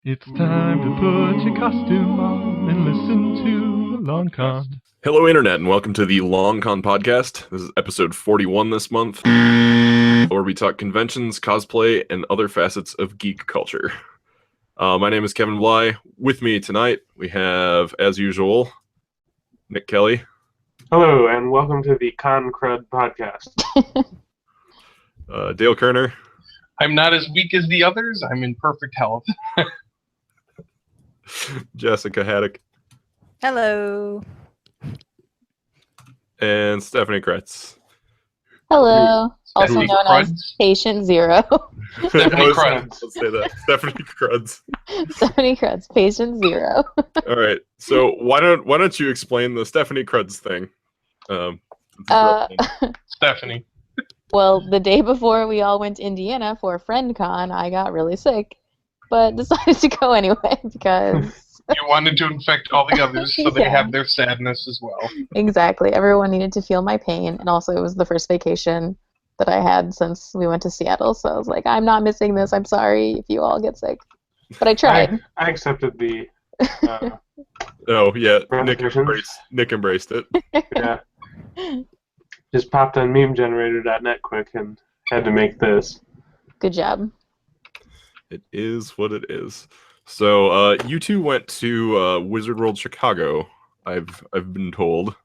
It's time to put your costume on and listen to the Long Con. Hello, Internet, and welcome to the Long Con podcast. This is episode 41 this month, where we talk conventions, cosplay, and other facets of geek culture. My name is Kevin Bly. With me tonight, we have, as usual, Nick Kelly. Hello, and welcome to the Con Crud podcast. Dale Kerner. I'm not as weak as the others. I'm in perfect health. Jessica Haddock. Hello. And Stephanie Kretz. Hello. Also Stephanie known Kruds? as Patient Zero. Stephanie Kretz. Let's say that. Stephanie Kretz. Stephanie Kruds, Patient Zero. All right. So why don't you explain the Stephanie Kretz thing? Stephanie. Well, the day before we all went to Indiana for Friend Con, I got really sick, but decided to go anyway because... You wanted to infect all the others so they Yeah. have their sadness as well. Exactly. Everyone needed to feel my pain, and also it was the first vacation that I had since we went to Seattle, so I was like, I'm not missing this. I'm sorry if you all get sick. But I tried. I accepted the Oh yeah, Nick Repetitions. embraced it. yeah. Just popped on memegenerator.net quick and had to make this. Good job. It is what it is. So you two went to Wizard World Chicago. I've been told.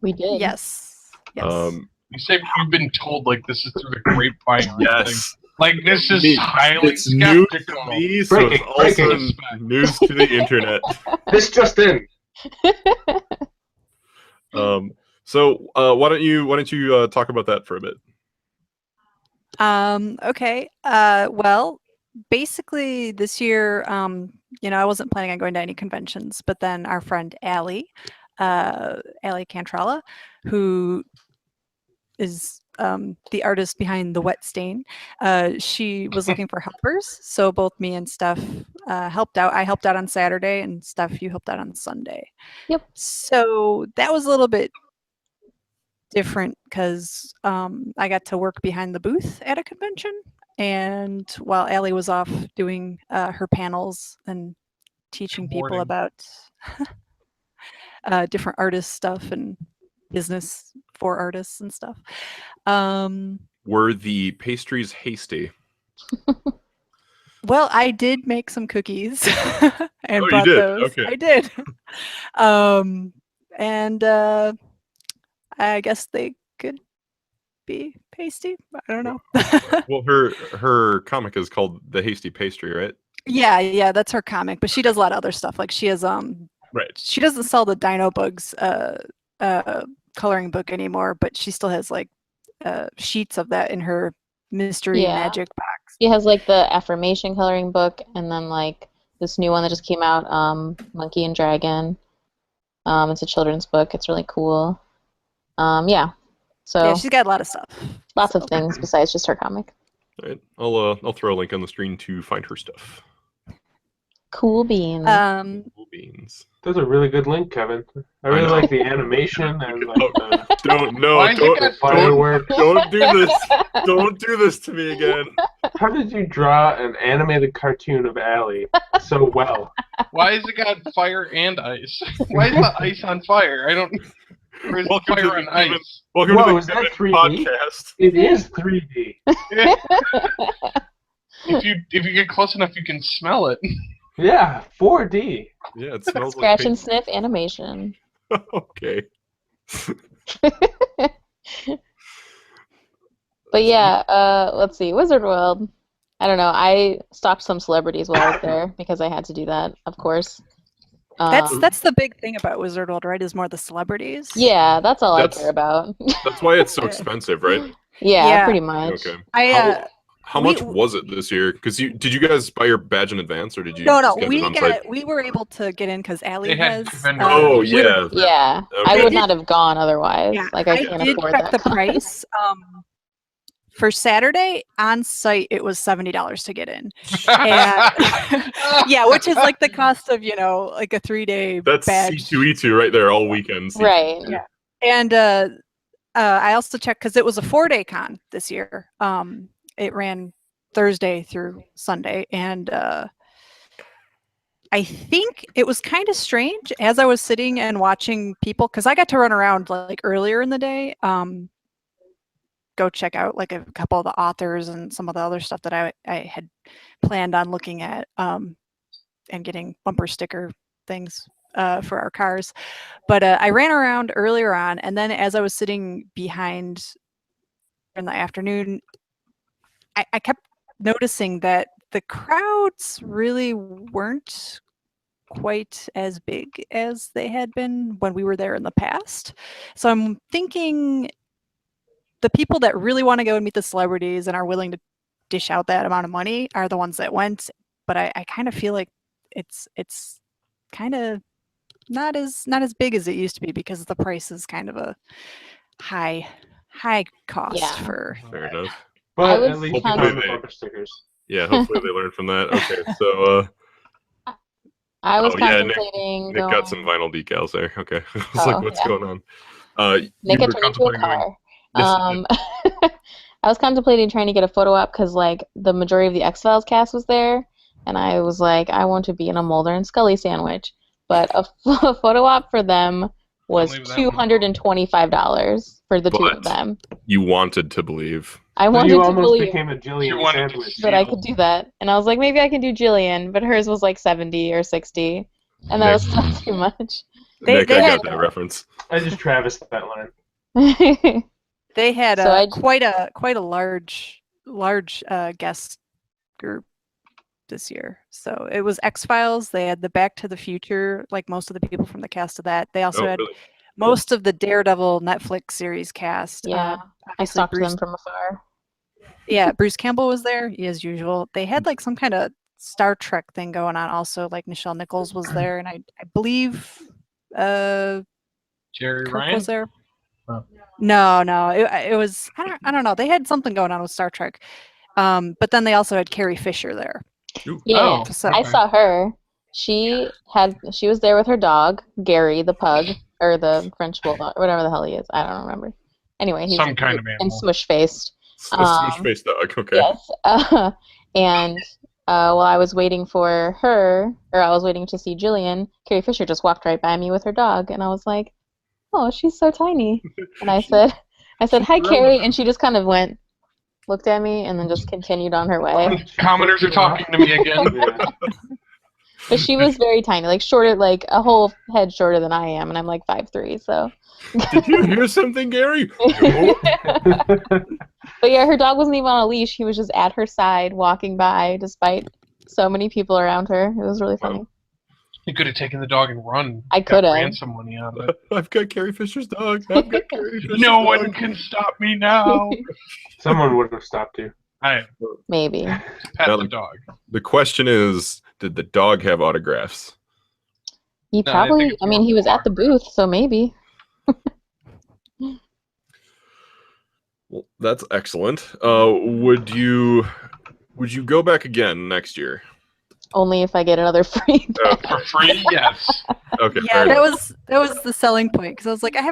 We did. Yes. Yes. You say you've been told like this is through the grapevine. or something. Yes, Like this is Me- highly it's new to skeptical. me, so it's also Breaking. news to the internet. This just in. So why don't you talk about that for a bit? Okay. Well, basically this year, I wasn't planning on going to any conventions, but then our friend Allie Cantrella, who is the artist behind the Wet Stain, she was looking for helpers. So both me and Steph helped out. I helped out on Saturday, and Steph, you helped out on Sunday. Yep. So that was a little bit different because I got to work behind the booth at a convention, and while Allie was off doing her panels and teaching people Boarding. about different artist stuff and business for artists and stuff. Were the pastries hasty? Well, I did make some cookies and Oh, you brought did? those. Okay. I did. And I guess they could be pasty. I don't know. Well, her comic is called The Hasty Pastry, right? Yeah, that's her comic, but she does a lot of other stuff. Like she has Right. she doesn't sell the Dino Bugs coloring book anymore, but she still has like sheets of that in her mystery Yeah. magic box. She has like the affirmation coloring book, and then like this new one that just came out, Monkey and Dragon. It's a children's book. It's really cool. Yeah. So Yeah, she's got a lot of stuff. lots of things besides just her comic. All right. I'll throw a link on the screen to find her stuff. Cool beans. Cool beans. That's a really good link, Kevin. I really know. like the animation and like the Why is it got firework. Don't do this. Don't do this to me again. How did you draw an animated cartoon of Allie so well? Why has it got fire and ice? Why is the ice on fire? I don't. Or is Welcome the to fire the on Kevin- ice? Welcome Whoa, to is the that Kevin 3D? podcast. It is 3D. If you get close enough, you can smell it. Yeah, 4D. Yeah, it smells Scratch like and sniff animation. Okay. But yeah, let's see. Wizard World. I don't know. I stopped some celebrities while I was there because I had to do that, of course. That's the big thing about Wizard World, right? Is more the celebrities. Yeah, that's all That's- I care about. That's why it's so expensive, right? Yeah, Yeah. pretty much. Okay. I How much we- was it this year? Because did you guys buy your badge in advance, or did you? no, just get it on site? we were able to get in because Allie They had has. vendor Oh Wizard yeah. Yeah, Okay. I would not have gone otherwise. Yeah, Like I I can't did afford check that. the cost. price. For Saturday on site, it was $70 to get in. And yeah, which is like the cost of like a 3-day That's badge. C2E2 right there all weekend. Right. Yeah. And I also checked because it was a 4-day con this year. It ran Thursday through Sunday, and I think it was kind of strange as I was sitting and watching people, because I got to run around like earlier in the day, go check out like a couple of the authors and some of the other stuff that I had planned on looking at, and getting bumper sticker things for our cars. But I ran around earlier on, and then as I was sitting behind in the afternoon, I kept noticing that the crowds really weren't quite as big as they had been when we were there in the past. So I'm thinking the people that really want to go and meet the celebrities and are willing to dish out that amount of money are the ones that went. But I kind of feel like it's kind of not as big as it used to be, because the price is kind of a high cost Yeah. for. Fair enough. But was at least you kind found of- the bumper stickers. Yeah, hopefully they learned from that. Okay, so I was Oh, yeah, contemplating Nick going. got some vinyl decals there. Okay, I was Oh, like, what's yeah. going on? Nick You had were turned into a contemplating going- car. Yes, I was contemplating trying to get a photo op because like the majority of the X-Files cast was there, and I was like, I want to be in a Mulder and Scully sandwich. But a photo op for them was leave that one alone. $225 for the two of But- them. You wanted to believe. I So wanted you to almost believe became a She Jillian wanted to sandwich. see- that I could do that, and I was like, maybe I can do Jillian, but hers was like 70 or 60, and that was still too much. Nick, they I had got that reference. I just Travis that line. They had So quite a large guest group this year. So it was X-Files. They had the Back to the Future, like most of the people from the cast of that. They also Oh, had really? most of the Daredevil Netflix series cast. Yeah, I obviously stalked Bruce. them from afar. Yeah, Bruce Campbell was there, as usual. They had like some kind of Star Trek thing going on also. Like Nichelle Nichols was there, and I believe Jerry Kirk Ryan? was there. Oh. No, it was I don't know. They had something going on with Star Trek, but then they also had Carrie Fisher there. Yeah, Oh, So I saw her. She was there with her dog, Gary the pug, or the French bulldog, or whatever the hell he is. I don't remember. Anyway, he's Some kind of and animal. smush faced. Smush face dog. Okay. Yes. And while I was waiting for her, or I was waiting to see Jillian, Carrie Fisher just walked right by me with her dog, and I was like, "Oh, she's so tiny." And I said, "Hi, Carrie," and she just kind of looked at me, and then just continued on her way. Commoners are talking to me again. Yeah. But she was very tiny, like shorter, like a whole head shorter than I am, and I'm like 5'3", so. Did you hear something, Gary? But yeah, her dog wasn't even on a leash. He was just at her side, walking by, despite so many people around her. It was really funny. You could have taken the dog and run. I Got could have. ransom money out of it. I've got Carrie Fisher's dog. I've got Carrie Fisher's No dog. one can stop me now. Someone would have stopped you. I Maybe. pet Now the the- dog. The question is, did the dog have autographs? He No, I probably, think it's I mean, more he was for at the booth, so maybe. Well, that's excellent. Would you go back again next year? Only if I get another free Oh, pass. For free, yes. Okay. yeah, fair that enough. was the selling point, because I was like, I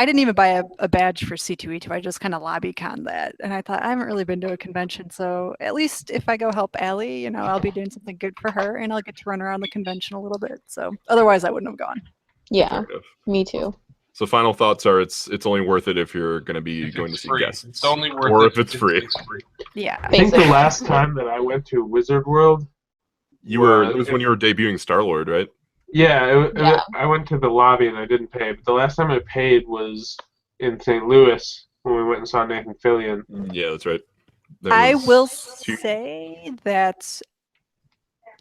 didn't even buy a badge for C2E2. I just kind of lobby con that, and I thought I haven't really been to a convention, so at least if I go help Allie, I'll be doing something good for her, and I'll get to run around the convention a little bit. So otherwise, I wouldn't have gone. Yeah, Fair enough. me too. So final thoughts are it's only worth it if you're going to be If going to it's see free. guests, It's only worth or it if it's free. it's free. Yeah. I think the Basically. last time that I went to Wizard World, It was when you were debuting Star-Lord, right? Yeah. I went to the lobby and I didn't pay. But the last time I paid was in St. Louis when we went and saw Nathan Fillion. Yeah, that's right. I will two- say that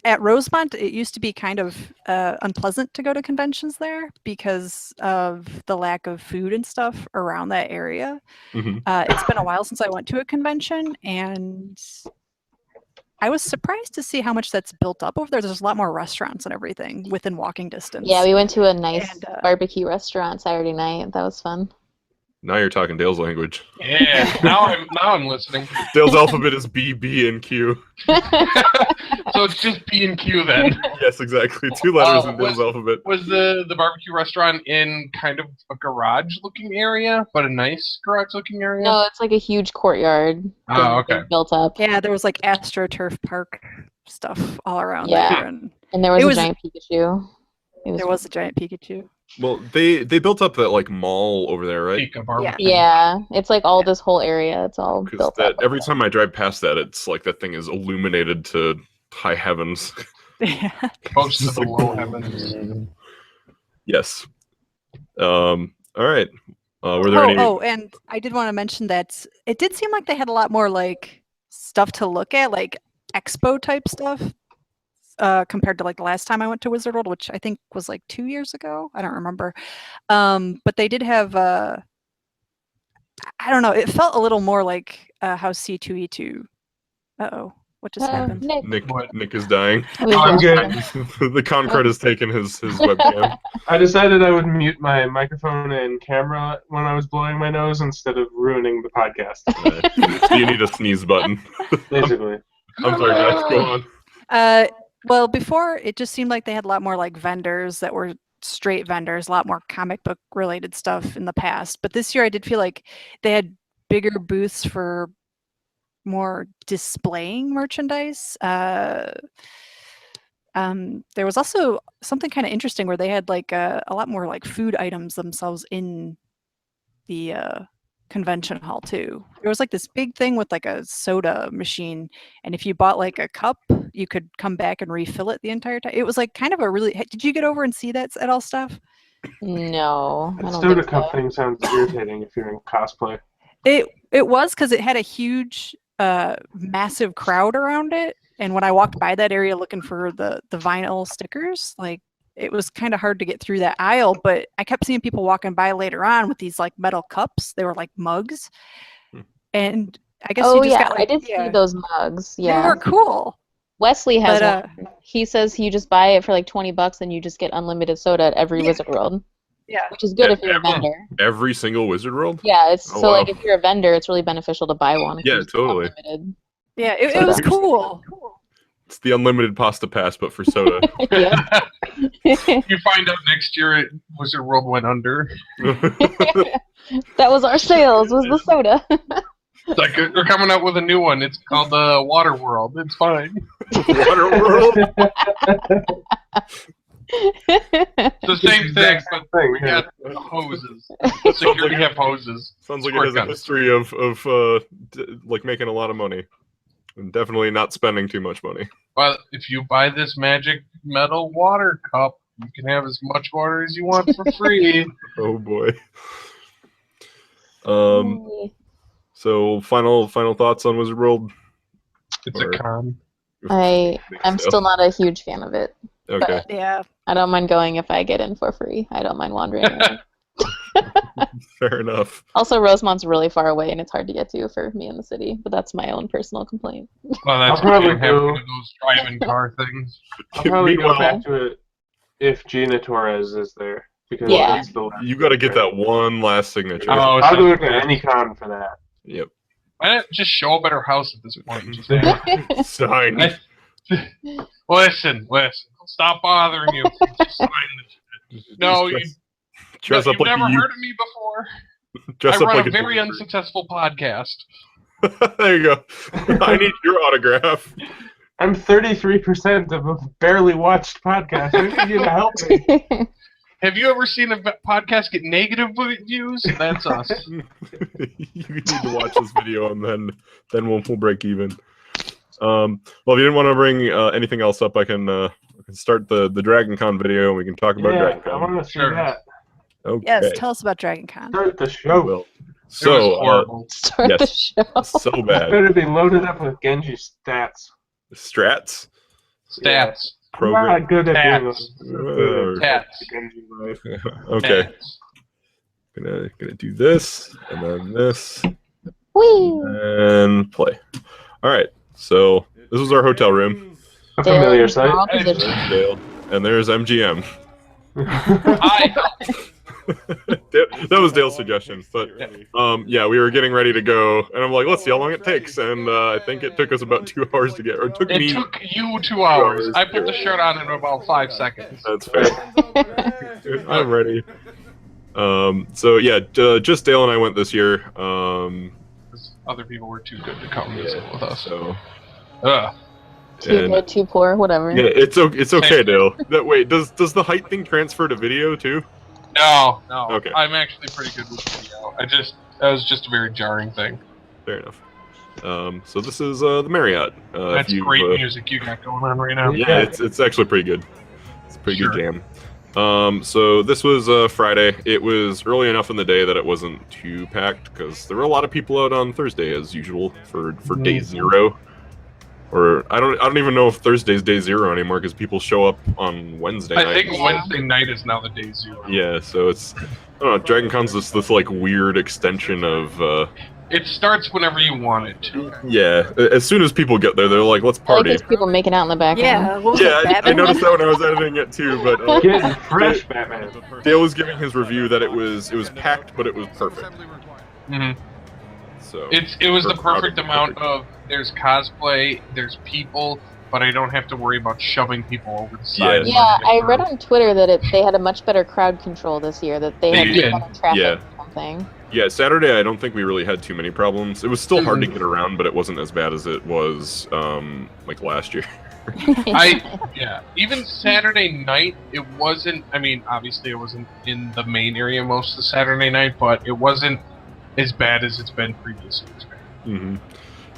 at Rosemont, it used to be kind of unpleasant to go to conventions there because of the lack of food and stuff around that area. Mhm. It's been a while since I went to a convention, and I was surprised to see how much that's built up over there. There's a lot more restaurants and everything within walking distance. Yeah, we went to a nice And, barbecue restaurant Saturday night. That was fun. Now you're talking Dale's language. Yeah. Now I'm listening. Dale's alphabet is B, B, and Q. So it's just P and Q then. Yes, exactly. 2 letters in Dale's alphabet. Was the barbecue restaurant in kind of a garage looking area, but a nice garage looking area? No, it's like a huge courtyard. Oh, thing okay. Built up. Yeah, there was like AstroTurf Park stuff all around Yeah. there. And And there was It a was- giant Pikachu. There was a giant Pikachu. Well, they built up that like mall over there, right? Pika Barbican. Yeah, it's like all this whole area. It's all Because built that up. every time I drive past that, it's like that thing is illuminated to high heavens. Yeah. Close to Just the like- low heavens. Yes. All right. Were there any? And I did want to mention that it did seem like they had a lot more like stuff to look at, like expo type stuff, compared to like the last time I went to Wizard World, which I think was like 2 years ago. I don't remember. But they did have I don't know. It felt a little more like House C2E2. Uh-oh. What just happened? Nick. Nick is dying. We I'm lost good. him. The Concrete has taken his webcam. I decided I would mute my microphone and camera when I was blowing my nose instead of ruining the podcast. So you need a sneeze button. Basically. I'm sorry, guys. Go on. Well, before it just seemed like they had a lot more like vendors that were straight vendors, a lot more comic book related stuff in the past. But this year I did feel like they had bigger booths for more displaying merchandise. There was also something kind of interesting where they had like a lot more like food items themselves in the convention hall too. There was like this big thing with like a soda machine, and if you bought like a cup, you could come back and refill it the entire time. It was like kind of a really. Did you get over and see that at all, Steph? No, I That don't soda think cup so. thing sounds irritating if you're in cosplay. It was because it had a huge, massive crowd around it, and when I walked by that area looking for the vinyl stickers, like it was kind of hard to get through that aisle. But I kept seeing people walking by later on with these like metal cups. They were like mugs, and I guess Oh you just yeah, got I like did see those mugs. they Yeah, were cool. Wesley has But, one. He says you just buy it for like $20 and you just get unlimited soda at every Yeah. Wizard World, Yeah, which is good Yeah, if you're a vendor. Every single Wizard World? Yeah, it's Oh, so like wow. if you're a vendor, it's really beneficial to buy one. 'cause Yeah, you get totally. unlimited. yeah, it was cool. It's the unlimited pasta pass, but for soda. Yeah. You find out next year Wizard World went under. That was our sales. Was the soda. It's like they're coming out with a new one. It's called the Water World. It's fine. Water World? It's the same thing, Exact but thing, we yeah. got hoses. Security have hoses. Sounds like it has a Squirt guns. history of like making a lot of money. And definitely not spending too much money. Well, if you buy this magic metal water cup, you can have as much water as you want for free. Oh boy. So final thoughts on Wizard World? It's Or- a con. I'm still not a huge fan of it. Okay. Yeah, I don't mind going if I get in for free. I don't mind wandering around. Fair enough. Also, Rosemont's really far away and it's hard to get to for me in the city, but that's my own personal complaint. Well, that's I'll probably why you have go- one of those driving car things. I'll probably go Meanwhile, back to it if Gina Torres is there. Because Yeah. that's the last. you got to get that one last signature. Oh, I'll go so- to any con for that. Yep. Why not just show up at her house at this point? And just say, Sign. listen, stop bothering you. Just sign the shit. No, dress you've up like never you. heard of me before. Dress I up run like a very delivery. unsuccessful podcast. There you go. I need your autograph. I'm 33% of a barely watched podcast. I need you to help me. Have you ever seen a podcast get negative views? That's us. You need to watch this video and then we'll break even. Well, if you didn't want to bring anything else up, I can start the Dragon Con video and we can talk about Yeah, Dragon I Con. want to see Sure. that. Okay. yes. Tell us about Dragon Con. Start the I show. will. It was So horrible. Start the Yes. show. so It bad. better be loaded up with Genji stats. Strats Stats. I'm program. not good at being Tats. a Tats. Genji life. Okay. Tats. Gonna do this and then this Whee! and play. All right. So this was our hotel room. A familiar Dale, sight. draw Hey, position. There's Dale, and there's MGM. I That was Dale's suggestion, but yeah, we were getting ready to go, and I'm like, let's see how long it takes, and I think it took us about 2 hours to get, or it took It me. took you 2 hours. I put the shirt on in about 5 seconds. That's fair. I'm ready. So yeah, just Dale and I went this year. 'Cause other people were too good to come visit with us. So Ugh. Too And- good, too poor, whatever. Yeah, it's okay, Dale. Wait, does the height thing transfer to video too? No. Okay. I'm actually pretty good with video. That was just a very jarring thing. Fair enough. So this is the Marriott. That's great music you got going on right now. Yeah, it's actually pretty good. It's a pretty Sure. good jam. So this was Friday. It was early enough in the day that it wasn't too packed because there were a lot of people out on Thursday as usual for day zero. Or I don't even know if Thursday's day zero anymore because people show up on Wednesday night. I think Wednesday night is now the day zero. Yeah, so it's I don't know. Dragon Con's this like weird extension of. It starts whenever you want it to. Yeah, as soon as people get there, they're like, "Let's I like party." those people making out in the background. Yeah, what was it, Yeah, I Batman? noticed that when I was editing it too. But Getting fresh, Batman. Dale was giving his review that it was packed, but it was perfect. hmm So It was the Or crowded, perfect amount of there's cosplay, there's people, but I don't have to worry about shoving people over the side. Yeah, I read on Twitter that they had a much better crowd control this year, that they had They people did. in traffic Yeah. or something. Yeah, Saturday I don't think we really had too many problems. It was still hard to Mhm. get around, but it wasn't as bad as it was like last year. Even Saturday night, it wasn't. I mean, obviously, it wasn't in the main area most of Saturday night, but it wasn't as bad as it's been previous years. hmm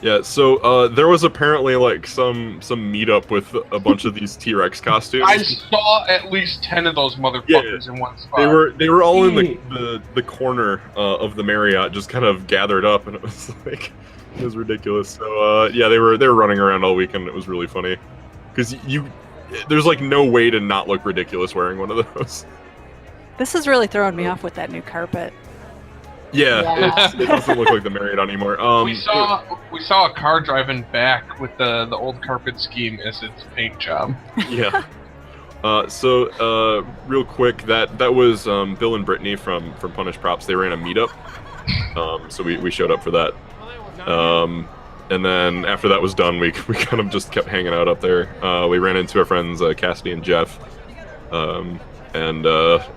Yeah, so there was apparently like some meetup with a bunch of these T-Rex costumes. I saw at least 10 of those motherfuckers in one spot. They were all in the corner of the Marriott, just kind of gathered up, and it was like it was ridiculous. So yeah, they were running around all weekend. It was really funny because there's like no way to not look ridiculous wearing one of those. This is really throwing me off with that new carpet. Yeah, it doesn't look like the Marriott anymore. we saw a car driving back with the old carpet scheme as its paint job. Yeah. So real quick, that was Bill and Brittany from Punish Props. They ran a meetup, so we showed up for that. And then after that was done, we kind of just kept hanging out up there. We ran into our friends Cassidy and Jeff, and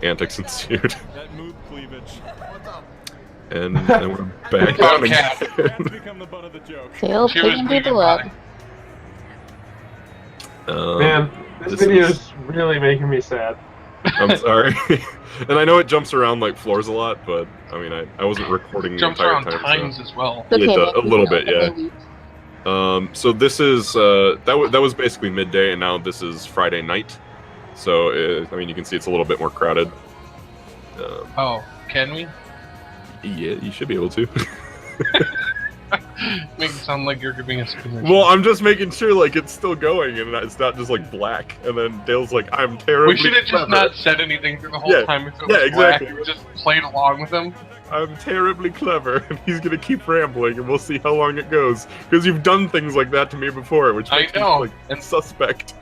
antics ensued. That move cleavage. And then we're back down again. That's become the butt of the joke. Tail She was picking moving people up. by. Man, this video's really making me sad. I'm sorry. And I know it jumps around like floors a lot, but I mean, I wasn't recording the Jumps entire around time. times So. as well. It's okay, It does, a maybe little not, bit, yeah. maybe. So this is that was basically midday, and now this is Friday night. So I mean, you can see it's a little bit more crowded. Oh, can we? Yeah, you should be able to. Make it sound like you're giving us permission. Well, I'm just making sure like it's still going and it's not just like black. And then Dale's like, "I'm terribly we should have just clever. not said anything through the whole Yeah, time if it yeah, was exactly. black. We just played along with him. I'm terribly clever," and he's gonna keep rambling, and we'll see how long it goes. Because you've done things like that to me before, which I makes know, me like and suspect.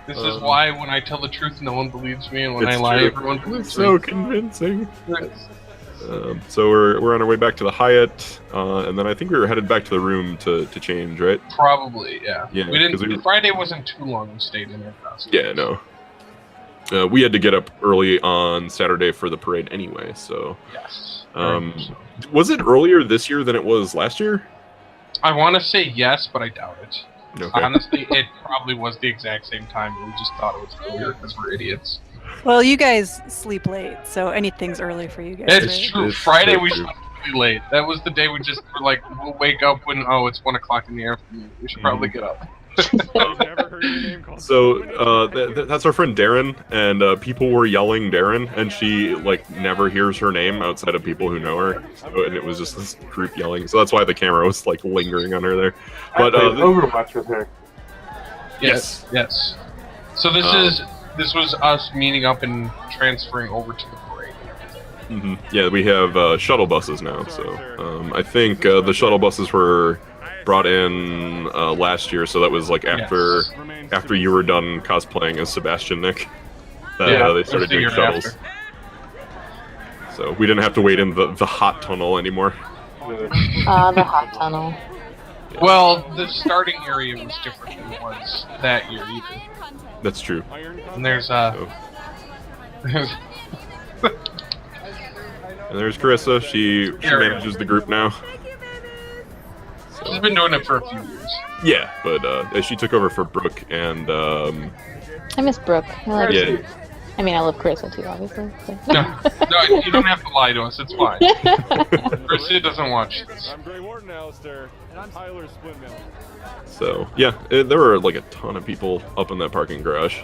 this is why when I tell the truth, no one believes me, and when I It's lie, true. everyone It's believes so me. convincing. So we're on our way back to the Hyatt, and then I think we were headed back to the room to change, right? Probably, yeah. Yeah, We 'cause didn't. Friday wasn't too long. We stayed in our house. Yeah, no. We had to get up early on Saturday for the parade anyway, so. Yes. Was it earlier this year than it was last year? I want to say yes, but I doubt it. Okay. Honestly, it probably was the exact same time. We just thought it was earlier because we're idiots. Well, you guys sleep late, so anything's early for you guys. It's right? true. It's Friday so we true. slept really late. That was the day we just were like, we'll wake up when it's 1 o'clock in the afternoon. We should probably get up. I've never heard your name called. So that's our friend Darren, and people were yelling Darren, and she like never hears her name outside of people who know her, so, and it was just this group yelling. So that's why the camera was like lingering on her there. But I played Overwatch with her. Yes. Yes. So this was us meeting up and transferring over to the parade and everything. Yeah, we have shuttle buses now. So I think the shuttle buses were brought in last year, so that was like after you were done cosplaying as Sebastian Nick. Yeah, They started doing year shuttles. after. So we didn't have to wait in the hot tunnel anymore. The hot tunnel. Well, the starting area was different than it was that year either. That's true. And there's And there's Carissa. She manages the group now. she's been doing it for a few years. Yeah, but she took over for Brooke, and I miss Brooke. I like yeah, I mean, I love Carissa too, obviously. but- No, you don't have to lie to us. It's fine. Krista doesn't watch this. I'm Gray Wharton, Alistair. And I'm Tyler Splitmill. so yeah, there were like a ton of people up in that parking garage.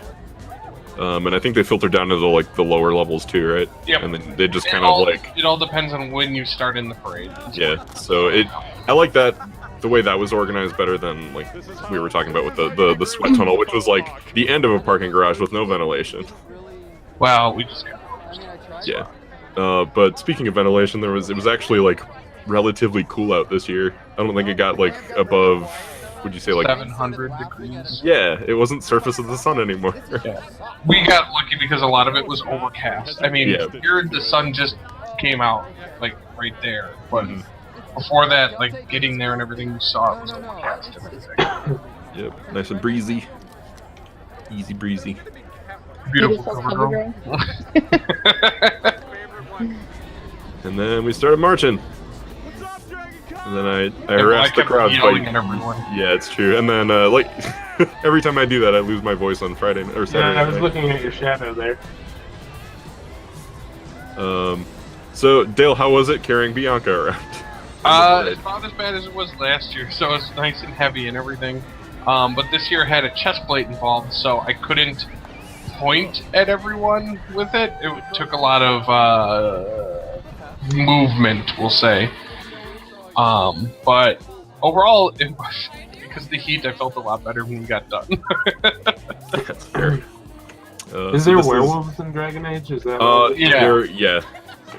And I think they filtered down to the lower levels too, right? Yep. And then they just It kind of all- like, It all depends on when you start in the parade. yeah. So I like that, the way that was organized better than like we were talking about with the sweat tunnel, which was like the end of a parking garage with no ventilation. Well, we just got Yeah. But speaking of ventilation, it was actually like relatively cool out this year. I don't think it got like above, would you say like 700 degrees. Yeah, it wasn't surface of the sun anymore. We got lucky because a lot of it was overcast. I mean, Yeah. here the sun just came out, like, right there. But Mhm. before that, like, getting there and everything, you saw it was overcast and everything. Yep, nice and breezy. Easy breezy. Beautiful Beautiful cover cover girl. girl. And then we started marching. And then I harassed the kept crowd yelling by... at everyone. Yeah, it's true. And then, like, every time I do that, I lose my voice on Friday or Saturday Yeah, I was night. looking at your shadow there. So, Dale, how was it carrying Bianca around? It's not as bad as it was last year, so it's nice and heavy and everything. But this year had a chest plate involved, so I couldn't point at everyone with it. It took a lot of movement, we'll say. But overall, it was, because of the heat, I felt a lot better when we got done. That's fair. Is so there this werewolves in Dragon Age? Is that what it is? Yeah. Yeah.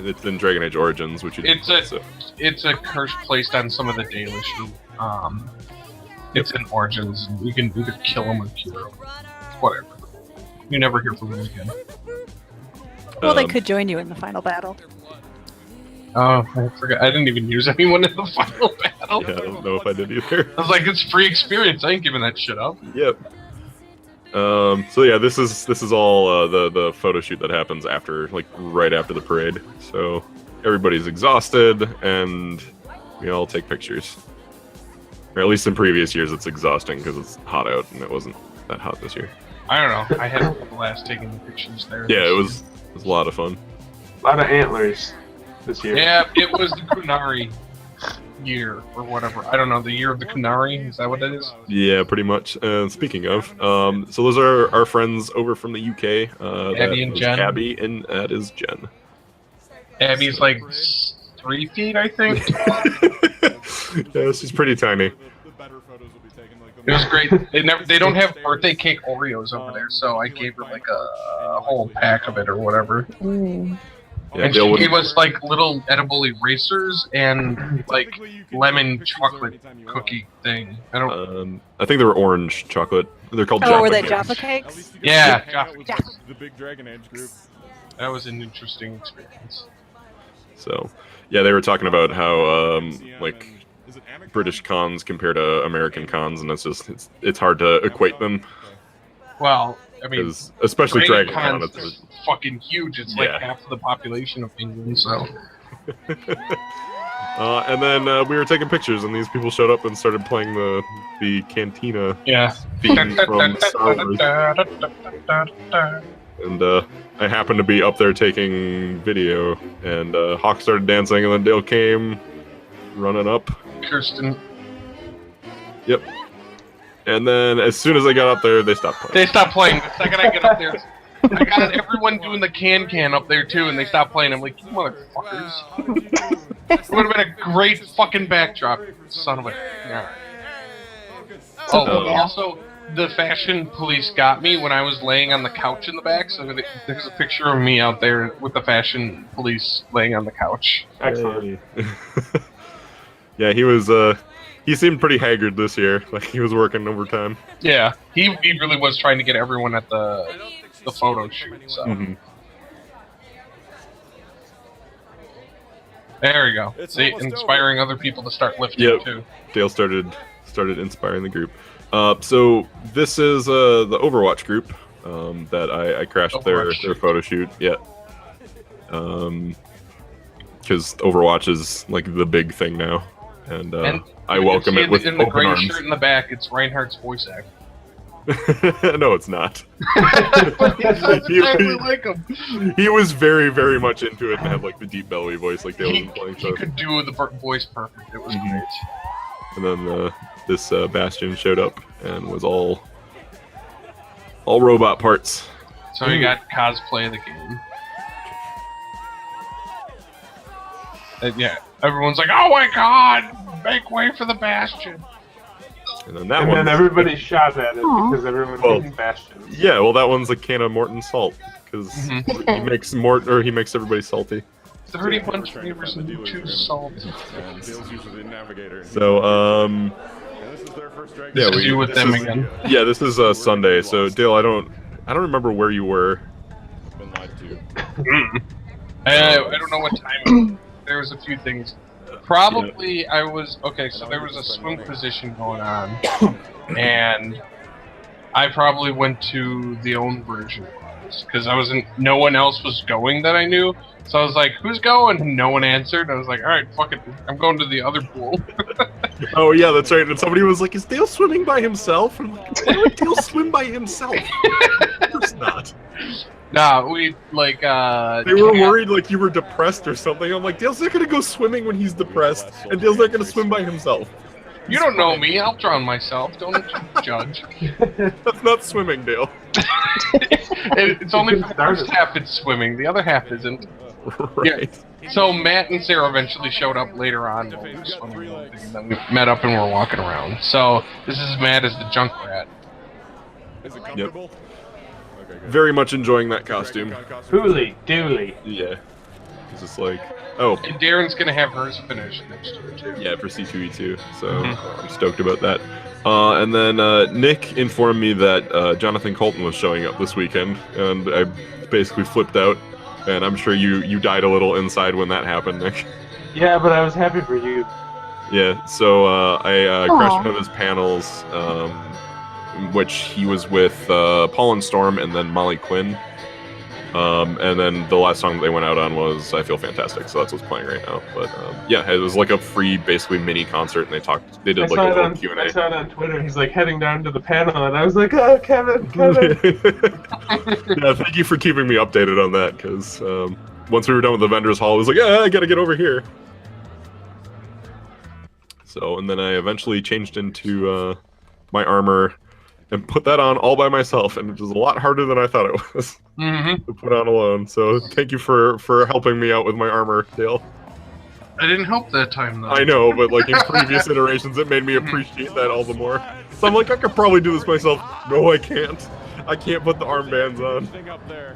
It's in Dragon Age Origins, which you It's didn't a- play, so. It's a curse placed on some of the Dalish. It's in Origins. You can either kill them or cure them. Whatever. You never hear from them again. Well, they Um, could join you in the final battle. Oh, I forgot. I didn't even use anyone in the final battle. Yeah, I don't know if I did either. I was like, it's free experience. I ain't giving that shit up. Yep. So yeah, this is all the photo shoot that happens after, like, right after the parade. So everybody's exhausted, and we all take pictures. Or at least in previous years, it's exhausting because it's hot out, and it wasn't that hot this year. I don't know. I had a blast taking the pictures there. Yeah, it was a lot of fun. A lot of antlers this year. Yeah, it was the Kunari year or whatever. I don't know. The year of the Kunari. Is that what it is? Yeah, pretty much. Speaking of, so those are our friends over from the UK. Abby and is Jen. Abby, and that is Jen. Abby's like 3 feet, I think. Yeah, she's pretty tiny. It was great. They don't have birthday cake Oreos over there, so I gave her like a whole pack of it or whatever. Mm. Yeah, And Dale she wouldn't- gave us like little edible erasers and like lemon chocolate cookie thing. I don't. I think they were orange chocolate. They're called Oh, Jaffa were they cakes. Jaffa cakes? Yeah, The big Dragon Age group. that was an interesting experience. So, yeah, they were talking about how like British cons compare to American cons, and it's hard to equate them Well, I mean, because especially Dragon Con. Con is fucking huge. It's Yeah. like half of the population of England. So And then we were taking pictures, and these people showed up and started playing the Cantina yeah. theme from Star Wars. And I happened to be up there taking video, and Hawk started dancing, and then Dale came running up. Kirsten. Yep. And then as soon as I got up there, they stopped playing. They stopped playing the second I get up there. I got everyone doing the can up there too, and they stopped playing. I'm like, you motherfuckers. It would have been a great fucking backdrop, son of a. Yeah. Oh, Yeah. also, the fashion police got me when I was laying on the couch in the back. So there's a picture of me out there with the fashion police laying on the couch. Excellent. Yeah, he was. He seemed pretty haggard this year. Like he was working overtime. Yeah, he really was trying to get everyone at the photo shoot. So Mhm. there we go. It's See, almost inspiring other people to start lifting Yep. too. Dale started inspiring the group. So this is the Overwatch group that I crashed their Overwatch. photo shoot. Yeah. Because Overwatch is like the big thing now. and And I you can welcome see it with in the open gray arms. shirt in the back. It's Reinhardt's voice act. No, it's not. But he sounds exactly like him. He was very, very much into it and had like the deep belly voice, like Dale He, was playing. he So. could do the voice perfect. It was Mhm. great. And then this Bastion showed up and was all robot parts. So you got cosplay of the game. And yeah, everyone's like, "Oh my god, make way for the Bastion!" And then that And one. then everybody shot at it Aw. because everyone Well, hated Bastions. Yeah, well, that one's a can of Morton salt because Mhm. he makes everybody salty. 30 We're bunch trying to flavors find the and dealer's 2 room. salt. And Dale's usually the navigator. and So and this is their first Dragon yeah, Age. we do with this them is- again. yeah, this is Sunday. So Dale, I don't remember where you were. I've been lied to. I don't know what time it was. There was a few things. Probably I was okay. So there was a swim position going on, and I probably went to the own version because I wasn't. No one else was going that I knew. So I was like, "Who's going?" And no one answered. I was like, "All right, fuck it. I'm going to the other pool." Oh yeah, that's right. And somebody was like, "Is Dale swimming by himself?" And I'm like, "Why would Dale swim by himself?" Of course not. Nah, we like. They were worried like you were depressed or something. I'm like, Dale's not gonna go swimming when he's depressed, and Dale's not gonna swim by himself. You don't know me. I'll drown myself. Don't judge. That's not swimming, Dale. It's only for the Started. first half it's swimming. The other half isn't. Right. So Matt and Sarah eventually showed up later on while we were swimming and everything, and then we met up and we're walking around. So this is Matt as the junk rat. Is it comfortable? Okay, good. Very much enjoying that costume. Dragon Con costume. Hooly dooley. Yeah. It's just like, oh, And Darren's gonna have hers finished next year too. yeah, for C2E2. So I'm stoked about that. And then Nick informed me that Jonathan Colton was showing up this weekend, and I basically flipped out. And I'm sure you died a little inside when that happened, Nick. Yeah, but I was happy for you. Yeah, so I crashed Aw. one of his panels, which he was with Paul and Storm and then Molly Quinn. And then the last song they went out on was I Feel Fantastic, so that's what's playing right now. But yeah, it was like a free, basically mini concert, and they did I like saw a it little on Q&A. I saw it on Twitter. He's like heading down to the panel, and I was like, "Oh, Kevin." Yeah, thank you for keeping me updated on that, because once we were done with the vendors hall, I was like, I gotta get over here. So, and then I eventually changed into my armor and put that on all by myself, and it was a lot harder than I thought it was Mm-hmm. to put on alone. So thank you for helping me out with my armor, Dale. I didn't help that time though. I know, but like in previous iterations, it made me appreciate that all the more. So I'm like, I could probably do this myself. No, I can't. I can't put the armbands on. Thing up there.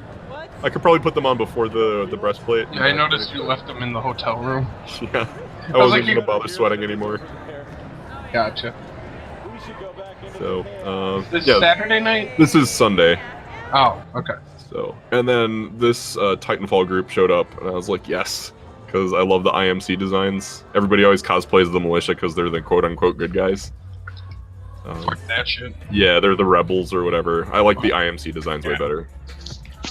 I could probably put them on before the breastplate. Yeah, I noticed you left them in the hotel room. Yeah, I was wasn't like, gonna bother sweating anymore. Gotcha. We should go back into So, This yeah, Saturday night? this is Sunday. Oh, okay. So, and then this Titanfall group showed up, and I was like, yes, because I love the IMC designs. Everybody always cosplays the militia because they're the quote-unquote good guys. Fuck that shit. Yeah, they're the rebels or whatever. I like the IMC designs way Yeah. better.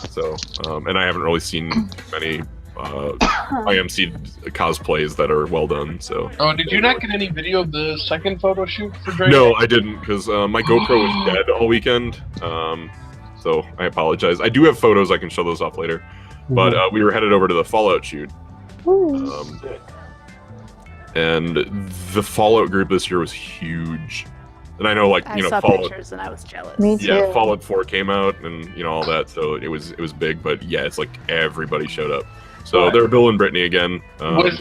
So, and I haven't really seen many IMC cosplays that are well done. So, Oh, did you not get any video of the second photo shoot for Dragon? no, I didn't because my GoPro was dead all weekend. So I apologize. I do have photos. I can show those off later. But we were headed over to the Fallout shoot. And the Fallout group this year was huge. And I know, like, I you know, saw Fallout. pictures and I was jealous. Me too. Yeah, Fallout 4 came out, and you know all that, so it was big. But yeah, it's like everybody showed up. So they're Bill and Brittany again. Was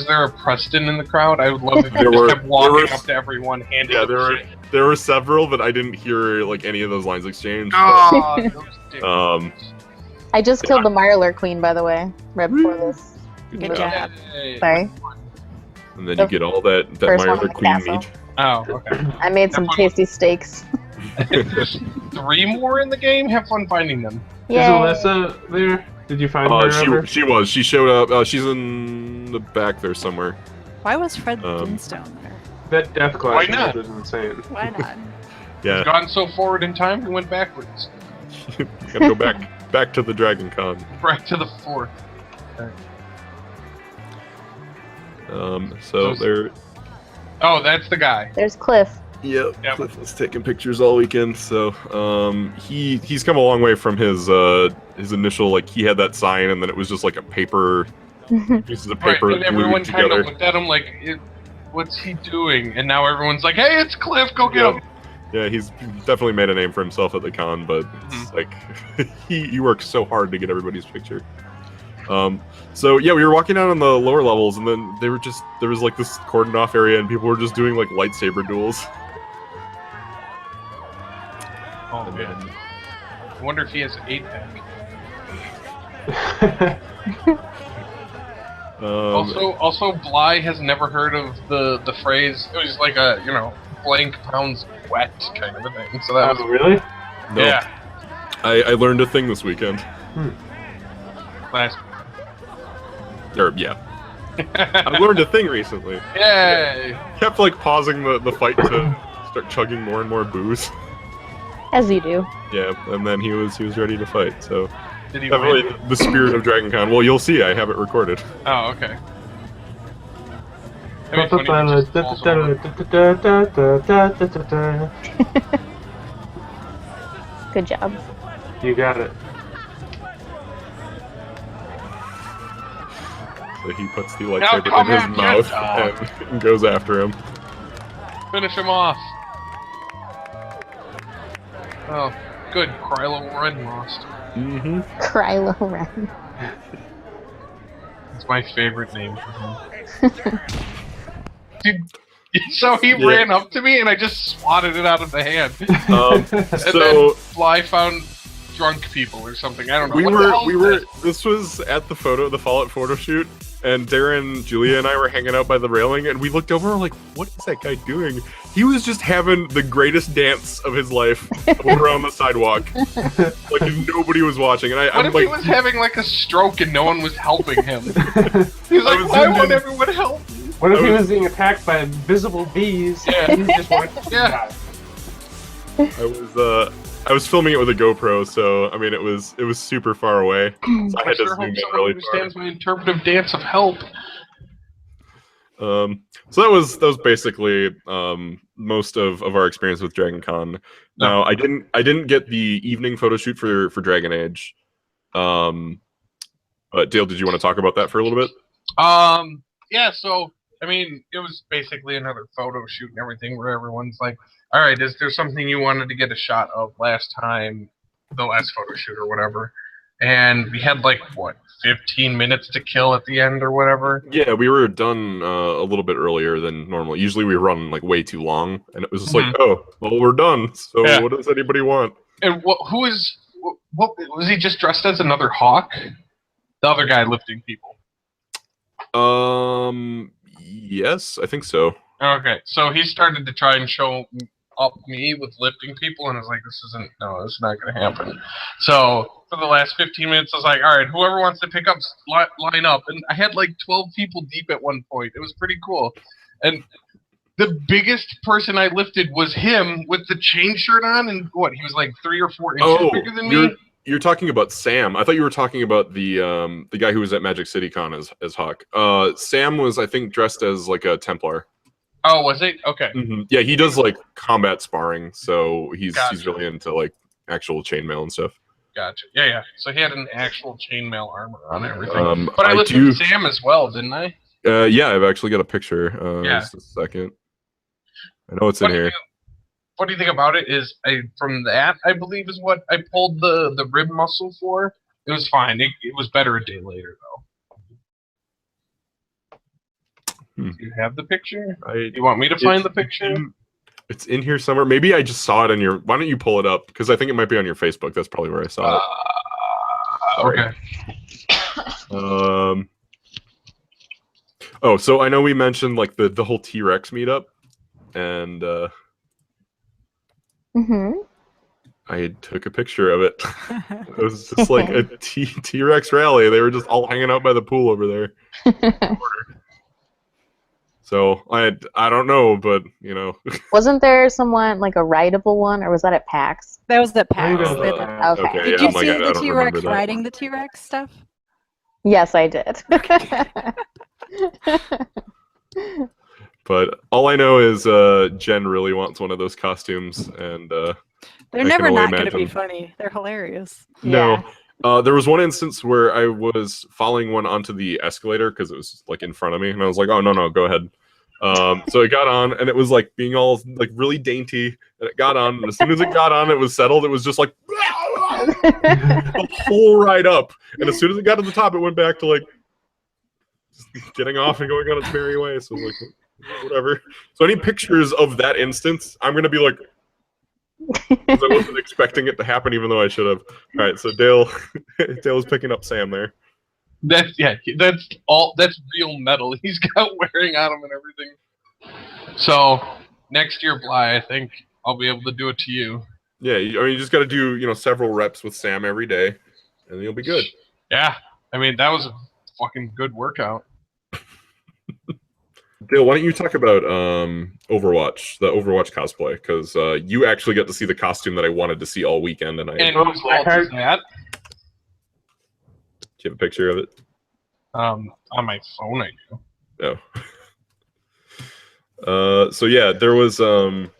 there a Preston in the crowd? I would love if There you were- just kept walking there were- up to everyone, handing Yeah, them shit. there were several, but I didn't hear like any of those lines exchanged. Oh, those dicks. Um, I just killed the Mirelurk Queen, by the way, right before this. Good job. Yay. Sorry. and then you get all that First one Mirelurk in the Queen castle. meat. Oh, okay. I made some tasty steaks. If there's 3 more in the game, have fun finding them. Is Yay. Alyssa there? Did you find her ever? She showed up. She's in the back there somewhere. Why was Fred Um, Dinstone there? That death Why class not? was insane. Why not? Yeah, Gone so forward in time, we went backwards. gotta go back to the Dragon Con. Back to the 4th. So they're. Oh, that's the guy. There's Cliff. Yep. Yep. Cliff was taking pictures all weekend. So he's come a long way from his initial, like, he had that sign and then it was just like a paper pieces of Right, paper and everyone glued kind together. of looked at him like, what's he doing? And now everyone's like, hey, it's Cliff, go get him. Yeah, he's definitely made a name for himself at the con, but it's like he works so hard to get everybody's picture. So yeah, we were walking down on the lower levels, and then there was like this cordoned off area, and people were just doing like lightsaber duels. Oh man, I wonder if he has 8-pack. Also, Bly has never heard of the phrase. It was like a blank pounds wet kind of a thing. So that was really? No. Yeah. I learned a thing this weekend. Last. Or yeah, I learned a thing recently. Yay! Kept like pausing the fight to start chugging more and more booze. As you do. Yeah, and then he was ready to fight. So Did he definitely win? the spirit of Dragon Con. Well, you'll see. I have it recorded. Oh, okay. That'd be funny if he just falls over. Good job. You got it. So he puts the Now lightsaber come in his at me, mouth dog. and goes after him. Finish him off. Oh, good. Krylo Ren lost. Mm-hmm. Krylo Ren. It's my favorite name for him. Dude, so he ran up to me and I just swatted it out of the hand. And So then Fly found drunk people or something. I don't know. we What the hell is were. this? This was at the Fallout photo shoot, and Darren, Julia, and I were hanging out by the railing, and we looked over and we're like, "What is that guy doing?" He was just having the greatest dance of his life over on the sidewalk, like nobody was watching. And What I'm if like, he was having like a stroke and no one was helping him? He was I like, was why zoomed won't in. everyone help? What if I he was- was being attacked by invisible bees? Yeah. And he just wanted to Yeah. die? I was filming it with a GoPro, so I mean it was super far away. So I I had to sure zoom hope in someone really far. understands my interpretive dance of help. So that was basically most of our experience with Dragon Con. Now I didn't get the evening photo shoot for Dragon Age. But Dale, did you want to talk about that for a little bit? Yeah, so, I mean, it was basically another photo shoot and everything where everyone's like, all right, is there something you wanted to get a shot of last time, the last photo shoot or whatever? And we had, 15 minutes to kill at the end or whatever? Yeah, we were done a little bit earlier than normal. Usually we run way too long, and it was just like, oh, well, we're done. So Yeah. what does anybody want? And what was he just dressed as another hawk? The other guy lifting people. Yes, I think so. Okay, so he started to try and show up me with lifting people, and I was like, this is not going to happen. So for the last 15 minutes, I was like, all right, whoever wants to pick up, line up. And I had 12 people deep at one point. It was pretty cool. And the biggest person I lifted was him with the chain shirt on, and he was 3 or 4 inches bigger than me. You're talking about Sam. I thought you were talking about the guy who was at Magic City Con as Hawk. Sam was, I think, dressed as a Templar. Oh, was he? Okay. Mm-hmm. Yeah, he does combat sparring, so he's really into actual chainmail and stuff. Gotcha. Yeah. So he had an actual chainmail armor on and everything. But I I lifted Sam as well, didn't I? Yeah, I've actually got a picture. Yeah. Just a second. I know it's in here. What do you think about it? Is from that, I believe, is what I pulled the rib muscle for. It was fine. It was better a day later, though. Do you have the picture? You want me to find the picture? It's in here somewhere. Maybe I just saw it on your... Why don't you pull it up? Because I think it might be on your Facebook. That's probably where I saw it. Okay. Oh, so I know we mentioned the whole T-Rex meetup, and I took a picture of it. It was just like a T-Rex rally. They were just all hanging out by the pool over there. So I don't know, but Wasn't there someone a rideable one, or was that at PAX? That was at PAX. Okay. Did yeah, you see I the don't T-Rex remember that. riding the T-Rex stuff? Yes, I did. But all I know is Jen really wants one of those costumes, and They're I never can only not going to be imagine. funny. They're hilarious. No. There was one instance where I was following one onto the escalator because it was like in front of me, and I was like, "Oh no, go ahead." So it got on, and it was like being all like really dainty, and it got on. And as soon as it got on, it was settled. It was just like the whole ride up, and as soon as it got to the top, it went back to like just getting off and going on its merry way. So I was like, whatever. So any pictures of that instance, I'm gonna be like. Because I wasn't expecting it to happen, even though I should have. All right, so Dale is picking up Sam there. That's real metal. He's got wearing on him and everything. So next year, Bly, I think I'll be able to do it to you. Yeah, you just got to do several reps with Sam every day, and you'll be good. Yeah, I mean that was a fucking good workout. Dale, why don't you talk about Overwatch, the Overwatch cosplay? Because you actually got to see the costume that I wanted to see all weekend, and And whose fault is that? Do you have a picture of it? On my phone, I do. Oh. So yeah, there was the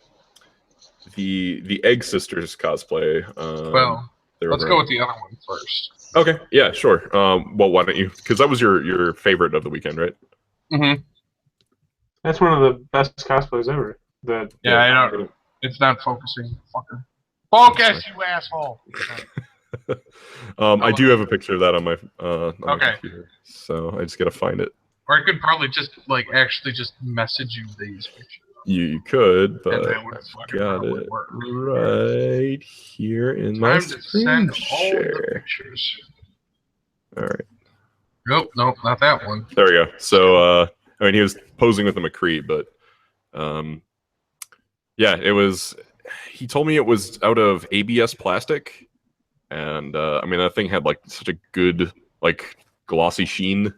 Egg Sisters cosplay. Well, let's go with the other one first. Okay, yeah, sure. Well, why don't you? Because that was your favorite of the weekend, right? Mm-hmm. That's one of the best cosplays ever. I don't. It's not focusing, fucker. Focus, you asshole. I do have a picture of that on my my Okay. computer, so I just gotta find it. Or I could probably just actually just message you these pictures. You could, but And that would I fucking got probably it work. right here in my Time to screen send all the share. pictures. All right, Nope, not that one. there we go. So, I mean, he was posing with a McCree, but yeah, it was. He told me it was out of ABS plastic, and I mean that thing had like such a good like glossy sheen.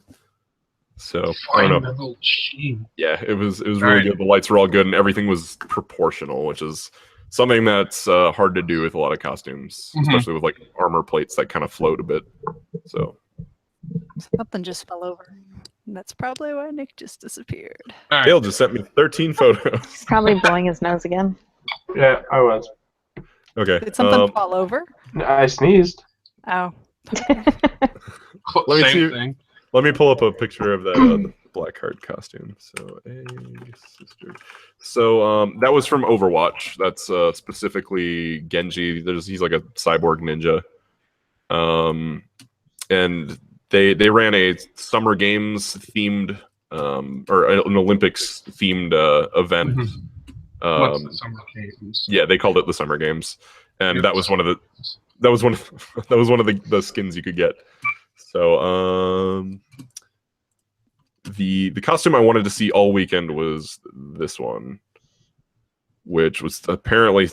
So I don't know. Final sheen. Yeah, it was really right. good. The lights were all good, and everything was proportional, which is something that's hard to do with a lot of costumes, especially with like armor plates that kind of float a bit. So Something just fell over. And that's probably why Nick just disappeared. All right. Dale just sent me 13 photos. He's probably blowing his nose again. Yeah, I was. Okay. Did something fall over? I sneezed. Oh. Let me Same see. thing. Let me pull up a picture of that the black card costume. So, sister. So that was from Overwatch. That's specifically Genji. He's like a cyborg ninja. And they ran a Summer Games themed or an Olympics themed event. What's the Summer Games? Yeah, they called it the Summer Games, and that was one of the skins you could get. So the costume I wanted to see all weekend was this one, which was apparently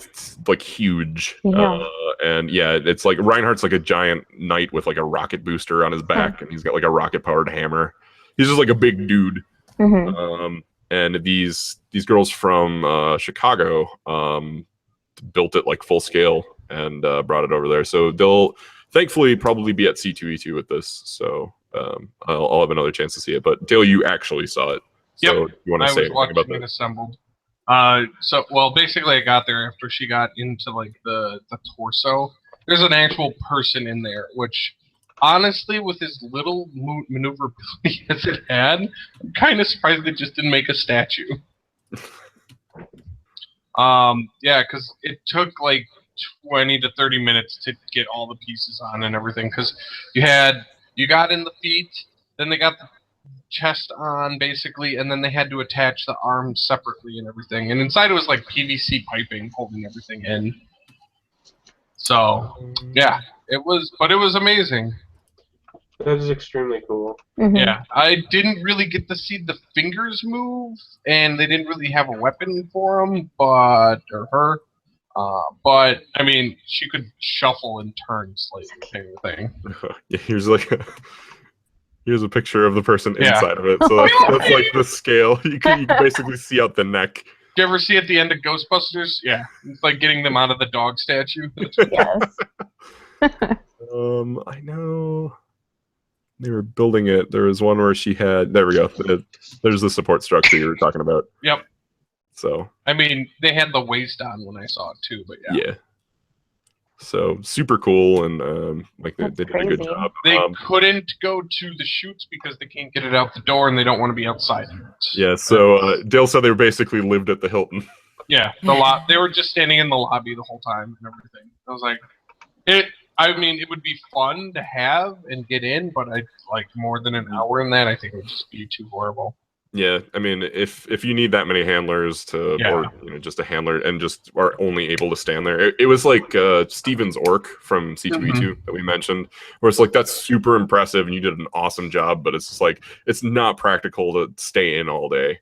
like huge. Yeah. And yeah, it's like Reinhardt's like a giant knight with like a rocket booster on his back, and he's got like a rocket powered hammer. He's just like a big dude. Mm-hmm. And these girls from Chicago built it like full scale and brought it over there. So they'll thankfully probably be at C2E2 with this. So I'll have another chance to see it. But Dale, you actually saw it. So Yep. you want to I say was anything watching about it that? assembled. Basically I got there after she got into like the torso. There's an actual person in there, which honestly, with as little maneuverability as it had, I'm kind of surprised they just didn't make a statue. Yeah, because it took like 20 to 30 minutes to get all the pieces on and everything. Because you got in the feet, then they got the chest on basically, and then they had to attach the arms separately and everything. And inside it was like PVC piping holding everything in. So yeah, it was amazing. That is extremely cool. Mm-hmm. Yeah, I didn't really get to see the fingers move, and they didn't really have a weapon for them, but I mean, she could shuffle and turn slightly, kind of thing. Yeah, here's a picture of the person Yeah. inside of it. So that's like the scale. You can basically see out the neck. Did you ever see at the end of Ghostbusters? Yeah, it's like getting them out of the dog statue. Yes. I know they were building it. There was one where she had. There we go. There's the support structure you were talking about. Yep. So. I mean, they had the waist on when I saw it too, but yeah. Yeah. So super cool, and like they did a good crazy. job. They couldn't go to the shoots because they can't get it out the door, and they don't want to be outside. Yeah. So Dale said they basically lived at the Hilton. Yeah, they were just standing in the lobby the whole time and everything. I was like, I mean, it would be fun to have and get in, but I like more than an hour in that. I think it would just be too horrible. Yeah, I mean, if you need that many handlers or just a handler and just are only able to stand there, it was like Steven's Orc from C2E2 that we mentioned, where it's like that's super impressive and you did an awesome job, but it's just like it's not practical to stay in all day.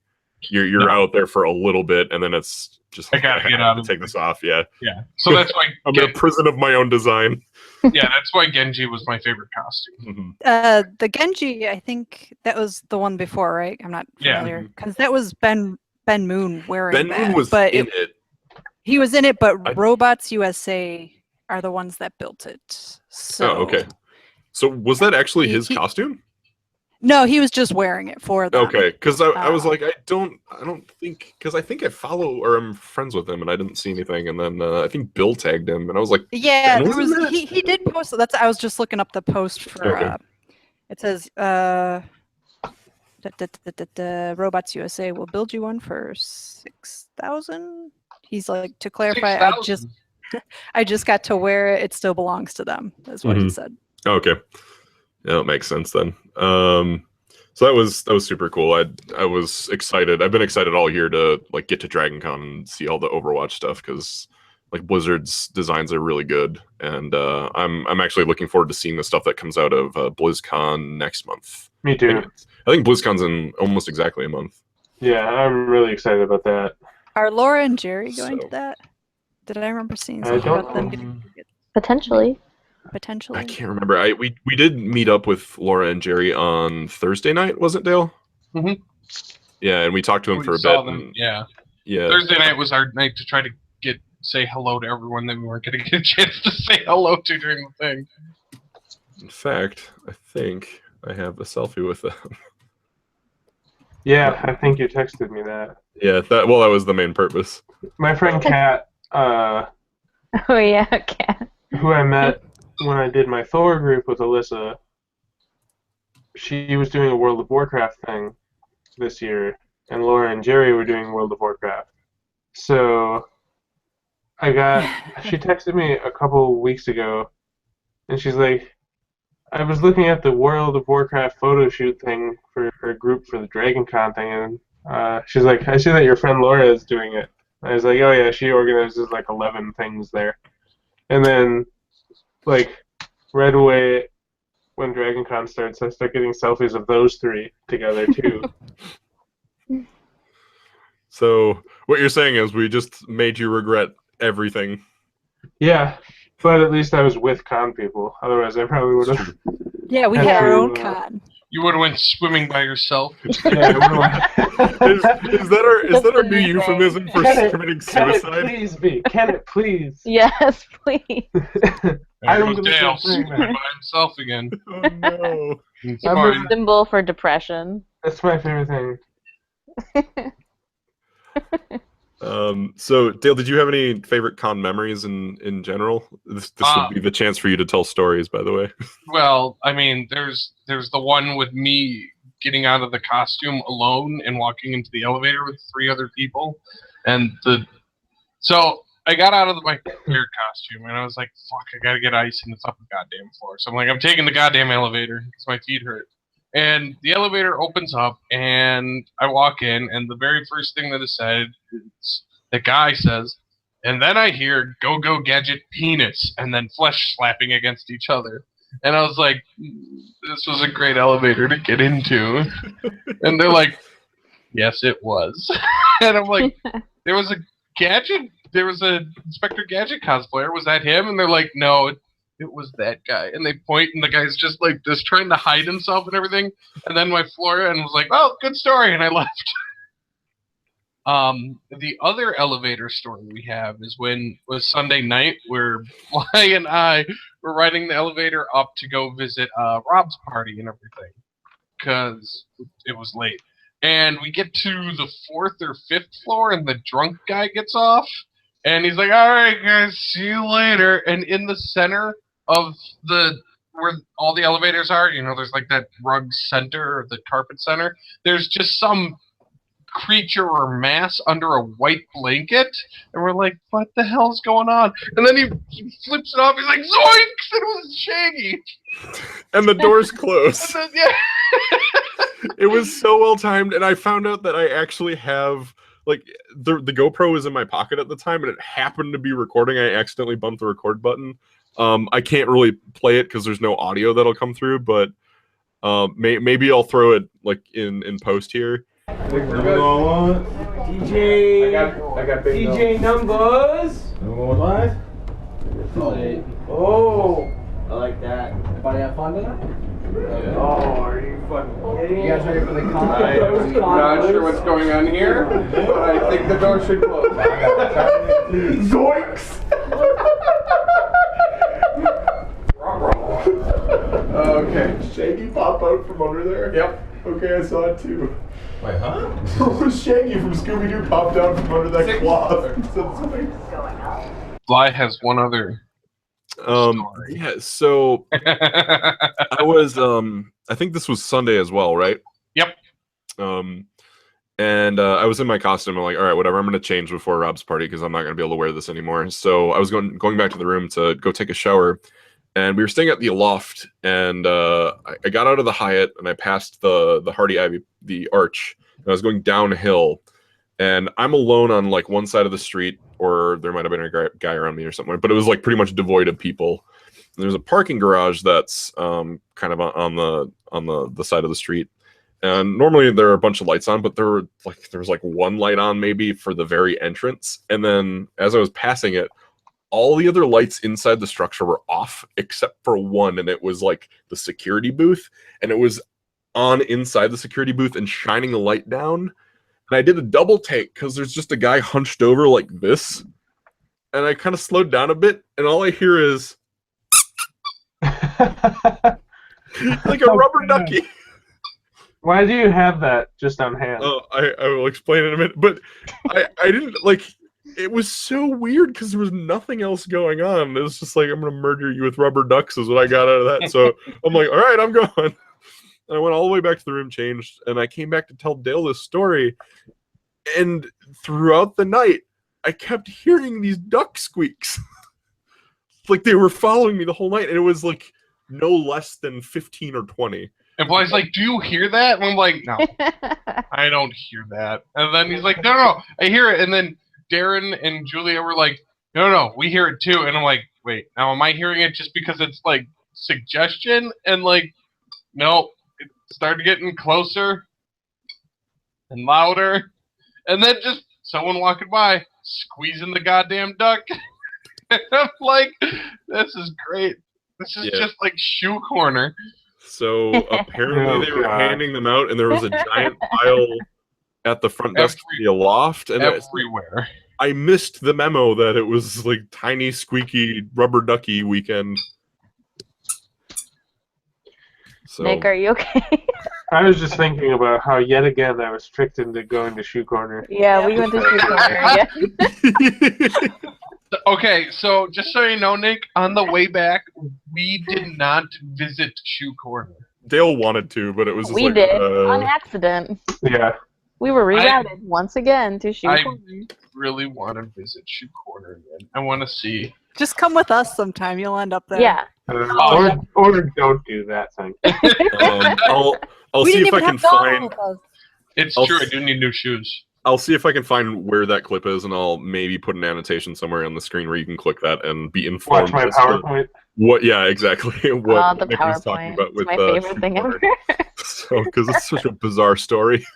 You're out there for a little bit, and then it's just like, I gotta get out to of take this off. Yeah. So that's why I'm in a prison of my own design. Yeah, that's why Genji was my favorite costume. The Genji, I think that was the one before, right? I'm not familiar because that was Ben Moon wearing that. Moon was but in it. He was in it, but Robots USA are the ones that built it. So, okay. So was that actually his costume? No, he was just wearing it for them. Okay, because I was like, I don't think, because I think I follow or I'm friends with him, and I didn't see anything, and then I think Bill tagged him, and I was like, yeah, there was he did post. I was just looking up the post for. It says, Robots USA will build you one for 6,000. He's like, to clarify, 6,000. I just got to wear it. It still belongs to them. That's what he said. Okay. Yeah, that makes sense then. So that was super cool. I was excited. I've been excited all year to like get to Dragon Con and see all the Overwatch stuff because like Blizzard's designs are really good, and I'm actually looking forward to seeing the stuff that comes out of BlizzCon next month. Me too. I think BlizzCon's in almost exactly a month. Yeah, I'm really excited about that. Are Laura and Jerry going to that? Did I remember seeing something about them getting tickets? Potentially. Potentially. I can't remember. We did meet up with Laura and Jerry on Thursday night, wasn't it, Dale? Mm-hmm. Yeah, and we talked to him for a bit. And, yeah. Thursday night was our night to try to say hello to everyone that we weren't going to get a chance to say hello to during the thing. In fact, I think I have a selfie with them. Yeah, I think you texted me that. Yeah, that was the main purpose. My friend Kat, oh yeah, Kat, who I met when I did my Thor group with Alyssa, she was doing a World of Warcraft thing this year, and Laura and Jerry were doing World of Warcraft. So she texted me a couple weeks ago, and she's like, I was looking at the World of Warcraft photo shoot thing for her group for the Dragon Con thing, and she's like, I see that your friend Laura is doing it. I was like, oh yeah, she organizes like 11 things there. And then, like, right away, when Dragon Con starts, I start getting selfies of those three together too. So what you're saying is we just made you regret everything. Yeah, but at least I was with con people. Otherwise, I probably would have. Yeah, we had our own con. You would have went swimming by yourself. Yeah, is that our new euphemism for committing suicide? Can it please be? Can it please? Yes, please. I There was goes gonna Dale stop saying swimming that. by himself again. Oh no. It's I'm fine. Symbol for depression. That's my favorite thing. So Dale, did you have any favorite con memories in general? This would be the chance for you to tell stories, by the way. Well, I mean, there's the one with me getting out of the costume alone and walking into the elevator with 3 other people, and so I got out of my weird costume and I was like, fuck, I gotta get ice and it's up the goddamn floor. So I'm like, I'm taking the goddamn elevator because my feet hurt. And the elevator opens up, and I walk in, and the very first thing that is said is, the guy says, and then I hear go gadget penis, and then flesh slapping against each other. And I was like, this was a great elevator to get into. And they're like, yes, it was. And I'm like, there was a Inspector Gadget cosplayer. Was that him? And they're like, no, it was that guy. And they point, and the guy's just like this, trying to hide himself and everything. And then my Flora was like, "Oh, good story," and I left. The other elevator story we have is was Sunday night, where Fly and I we're riding the elevator up to go visit Rob's party and everything, because it was late. And we get to the 4th or 5th floor, and the drunk guy gets off, and he's like, "All right, guys, see you later." And in the center of where all the elevators are, there's like that rug center or the carpet center. There's just some creature or mass under a white blanket, and we're like, "What the hell's going on?" And then he flips it off. He's like, "Zoinks!" And it was Shaggy. And the door's closed. And then, yeah. It was so well timed, and I found out that I actually have like the GoPro was in my pocket at the time, and it happened to be recording. I accidentally bumped the record button. I can't really play it because there's no audio that'll come through, but maybe I'll throw it like in post here. DJ, I got big DJ numbers. We're going live? Oh, I like that. Everybody have fun tonight? Yeah. Oh, are you fucking kidding? You guys ready for the I'm not sure what's going on here, but I think the door should close. Zoinks! Okay. Shaggy pop out from under there? Yep. Okay, I saw it too. Wait, huh? Shaggy from Scooby-Doo popped out from under that cloth. Fly has one other story. Yeah, so I was I think this was Sunday as well, right? Yep. And I was in my costume. I'm like, all right, whatever. I'm going to change before Rob's party because I'm not going to be able to wear this anymore. So I was going back to the room to go take a shower, and we were staying at the Loft. And I got out of the Hyatt, and I passed the Hardy Ivy, the Arch, and I was going downhill. And I'm alone on like one side of the street, or there might have been a guy around me or something. But it was like pretty much devoid of people. And there's a parking garage that's kind of on the side of the street. And normally there are a bunch of lights on, but there was like one light on maybe for the very entrance. And then as I was passing it, all the other lights inside the structure were off except for one, and it was like the security booth, and it was on inside the security booth and shining the light down. And I did a double take because there's just a guy hunched over like this, and I kind of slowed down a bit, and all I hear is like a rubber ducky. Why do you have that just on hand? Oh, I will explain in a minute, but I didn't like. It was so weird because there was nothing else going on. It was just like, I'm gonna murder you with rubber ducks is what I got out of that. So I'm like, all right, I'm going. And I went all the way back to the room, changed, and I came back to tell Dale this story. And throughout the night, I kept hearing these duck squeaks, like they were following me the whole night, and it was like no less than 15 or 20. And Blake's like, "Do you hear that?" And I'm like, "No, I don't hear that." And then he's like, "No, I hear it." And then Darren and Julia were like, "No, we hear it too." And I'm like, "Wait, now am I hearing it just because it's like suggestion?" And like, no, it started getting closer and louder. And then just someone walking by, squeezing the goddamn duck. And I'm like, this is great. This is just like shoe corner. So apparently they were handing them out, and there was a giant pile at the front desk of the Loft, and everywhere. I missed the memo that it was like tiny, squeaky rubber ducky weekend. So, Nick, are you okay? I was just thinking about how yet again I was tricked into going to shoe corner. Yeah, we went to shoe corner. Yeah. Okay, so just so you know, Nick, on the way back, we did not visit shoe corner. Dale wanted to, but it was just We like, did on accident. Yeah. We were rerouted once again to shoe I corner. really want to visit shoe corner again. I want to see. Just come with us sometime. You'll end up there. Yeah. Or don't do that thing. I'll see if I can find. It's true. I do need new shoes. I'll see if I can find where that clip is, and I'll maybe put an annotation somewhere on the screen where you can click that and be informed. Watch my PowerPoint. What? Yeah, exactly. What the Nick was talking PowerPoint. about with It's my favorite thing ever. So, because it's such a bizarre story.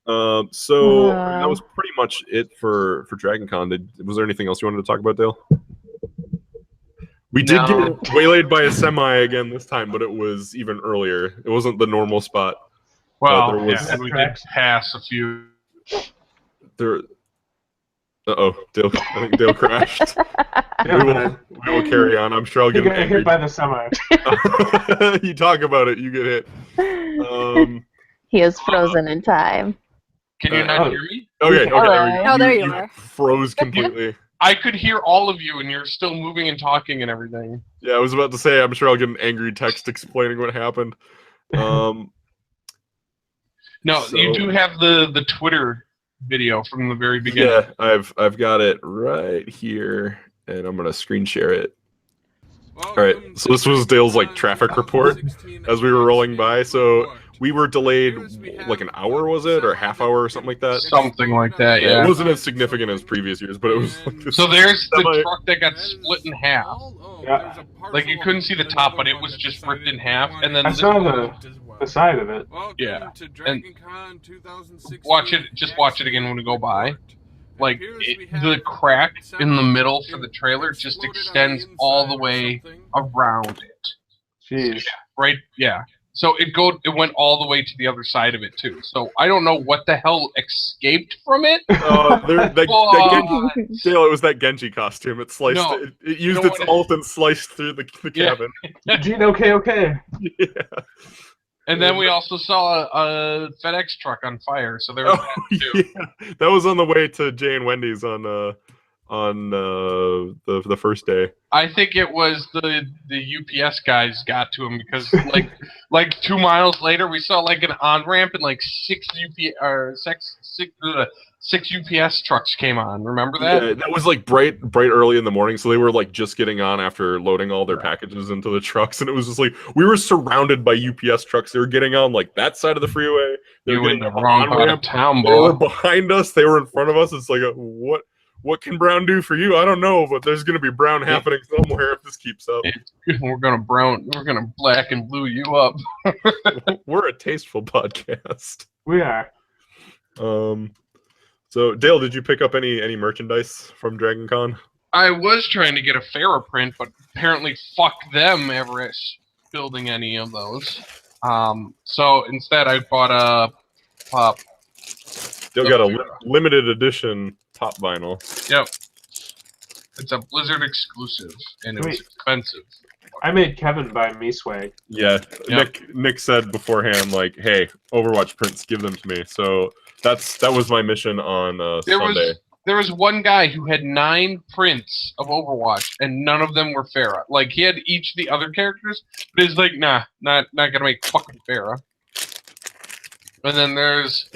That was pretty much it for Dragon Con. Was there anything else you wanted to talk about, Dale? We did get waylaid by a semi again this time, but it was even earlier. It wasn't the normal spot. Well, we did pass a few. Dale. I think Dale crashed. Yeah, we will carry on. I'm sure I'll you get an got angry. hit by the semi. You talk about it, you get hit. He is frozen in time. Can you not hear me? Okay. Hello. Oh, there you are. Froze completely. I could hear all of you, and you're still moving and talking and everything. Yeah, I was about to say, I'm sure I'll get an angry text explaining what happened. No, you do have the Twitter video from the very beginning. Yeah, I've got it right here, and I'm gonna screen share it. All right, so this was Dale's like traffic report as we were rolling by. So we were delayed like an hour, was it, or half hour or something like that? Something like that, yeah. It wasn't as significant as previous years, but it was like this. So there's the truck that got split in half. Yeah. Like you couldn't see the top, but it was just ripped in half, and then I saw the side of it. Yeah. And watch it. Just watch it again when we go by. Like the crack in the middle for the trailer just extends all the way around it. Jeez. Yeah, right? Yeah. So it went all the way to the other side of it too. So I don't know what the hell escaped from it. Genji, Dale, it was that Genji costume. It sliced. No, it used its ult and sliced through the cabin. Gene, okay. Yeah. And then we also saw a FedEx truck on fire. So there was that too. Yeah. That was on the way to Jay and Wendy's on the first day. I think it was the UPS guys got to him because like 2 miles later we saw like an on ramp and like six UPS trucks came on. Remember that? Yeah, that was like bright early in the morning, so they were like just getting on after loading all their packages into the trucks, and it was just like we were surrounded by UPS trucks. They were getting on like that side of the freeway. They were in the wrong part of town, They boy. were behind us. They were in front of us. It's like what can brown do for you? I don't know, but there's gonna be brown happening somewhere if this keeps up. We're gonna black and blue you up. We're a tasteful podcast. We are. So Dale, did you pick up any merchandise from Dragon Con? I was trying to get a Farrah print, but apparently fuck them ever building any of those. So instead I bought a pop. Dale got a limited edition top vinyl. Yep. It's a Blizzard exclusive, and it was expensive. I made Kevin buy me swag. Yeah, Yep. Nick said beforehand, like, "Hey, Overwatch prints, give them to me." So that was my mission on Sunday. There was one guy who had 9 prints of Overwatch, and none of them were Farrah. Like he had each of the other characters, but he's like, nah, not gonna make fucking Farrah. And then there's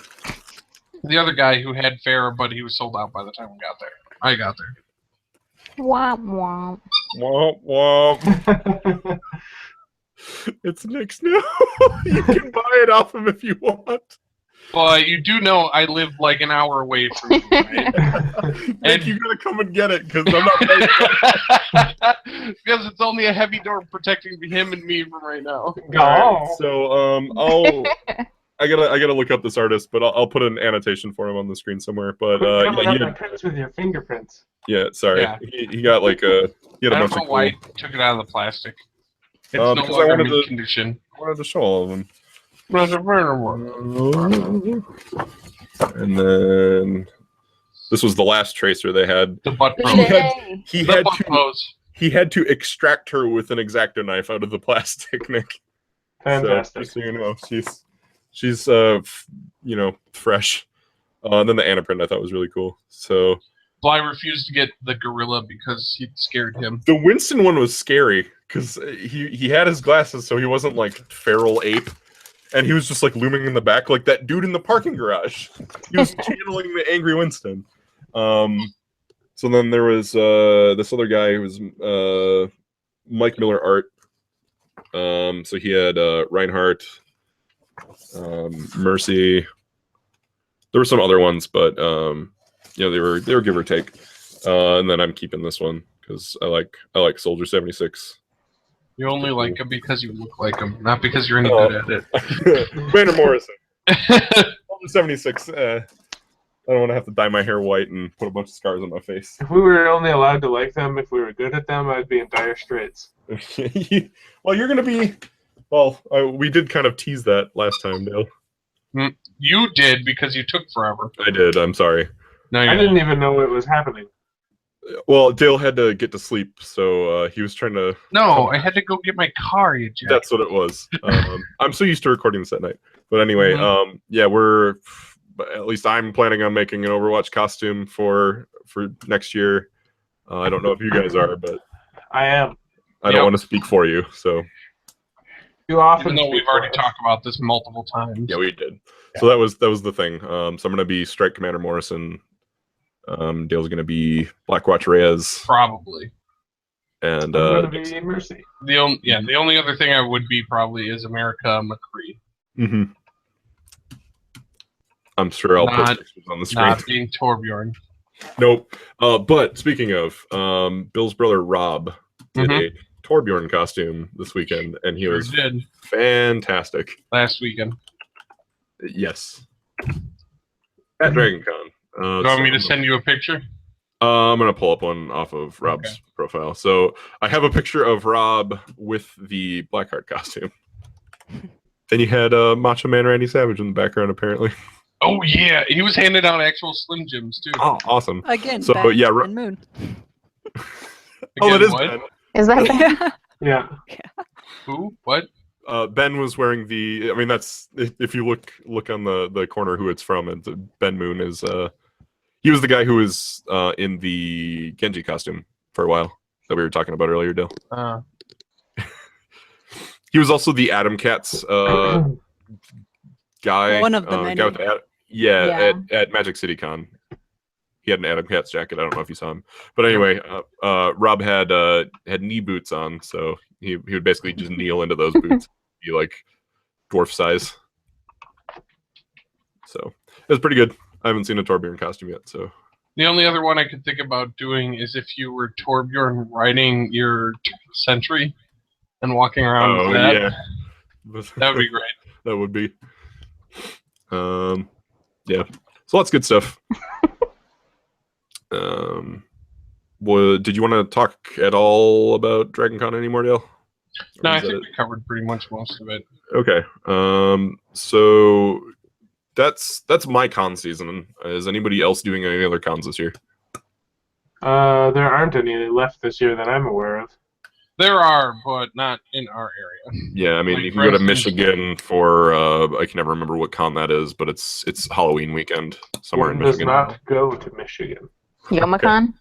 the other guy who had Farrah, but he was sold out by the time we got there. I got there. Womp womp. Womp womp. It's Nick's now. You can buy it off him if you want. But you do know I live like an hour away from you, right? Nick, you gotta come and get it because I'm not. Because it's only a heavy door protecting him and me from right now. Right, so I gotta look up this artist, but I'll put an annotation for him on the screen somewhere. But yeah, prints with your fingerprints. Yeah, sorry, Yeah. He got like a. He had a I don't bunch know of why cool- I took it out of the plastic. It's no because I longer wanted mint condition. I wanted to show all of them. And then this was the last tracer they had. The butt He pose. had, he The had butt to pose. he had to extract her with an X-Acto knife out of the plastic, Nick. Fantastic. So you know, she's fresh. And then the Anaprint I thought was really cool. So Bly refused to get the gorilla because it scared him. the Winston one was scary because he had his glasses, so he wasn't like feral ape, and he was just like looming in the back like that dude in the parking garage. He was channeling the angry Winston. So then there was this other guy who was Mike Miller art. So he had Reinhardt, Mercy. There were some other ones, but they were give or take. And then I'm keeping this one because I like Soldier 76. You only like him because you look like him, not because you're any good at it. Brandon Morrison. Soldier 76. I don't want to have to dye my hair white and put a bunch of scars on my face. If we were only allowed to like them if we were good at them, I'd be in dire straits. Well, you're going to be... Well, we did kind of tease that last time, Dale. You did because you took forever. I did. I'm sorry. No, I didn't even know it was happening. Well, Dale had to get to sleep, so he was trying to. No, I had to go get my car, you jack. That's what it was. I'm so used to recording this at night, but anyway, yeah, we're at least I'm planning on making an Overwatch costume for next year. I don't know if you guys are, but I am. I don't want to speak for you. So You often, even though we've speak for already us. talked about this multiple times. yeah, we did. So that was the thing. So I'm gonna be Strike Commander Morrison. Dale's gonna be Blackwatch Reyes, Probably. and I'm gonna be Mercy. The only other thing I would be probably is America McCree. mm-hmm. I'm sure I'll put pictures on the screen. Not being Torbjorn. Nope. But speaking of, Bill's brother Rob did a Torbjorn costume this weekend, and he was fantastic. Last weekend. Yes. At DragonCon. Do you want me to send you a picture? I'm gonna pull up one off of Rob's profile. So I have a picture of Rob with the Blackheart costume. Then you had Macho Man Randy Savage in the background, apparently. Oh yeah, he was handing out actual Slim Jims too. Oh, awesome! Again, so Ben yeah, and Moon. Oh, it is what? Ben. Is that Ben? Yeah. Who? What? Ben was wearing the. I mean, that's if you look on the corner who it's from. And Ben Moon is. He was the guy who was in the Genji costume for a while that we were talking about earlier, Dale. He was also the Adam Cats guy. One of the many. Guy with at Magic City Con. He had an Adam Cats jacket. I don't know if you saw him, but anyway, Rob had knee boots on, so he would basically just kneel into those boots, be like dwarf size. So it was pretty good. I haven't seen a Torbjorn costume yet, so. The only other one I could think about doing is if you were Torbjorn riding your Sentry and walking around with that. Yeah. That would be great. That would be. Yeah. So lots of good stuff. Did you want to talk at all about DragonCon anymore, Dale? No, I think we covered pretty much most of it. Okay. So that's my con season. Is anybody else doing any other cons this year? There aren't any left this year that I'm aware of. There are, but not in our area. Yeah, I mean, Like, you can for go to instance- Michigan for I can never remember what con that is, but it's Halloween weekend somewhere in One does Michigan. not go to Michigan. Yomicon?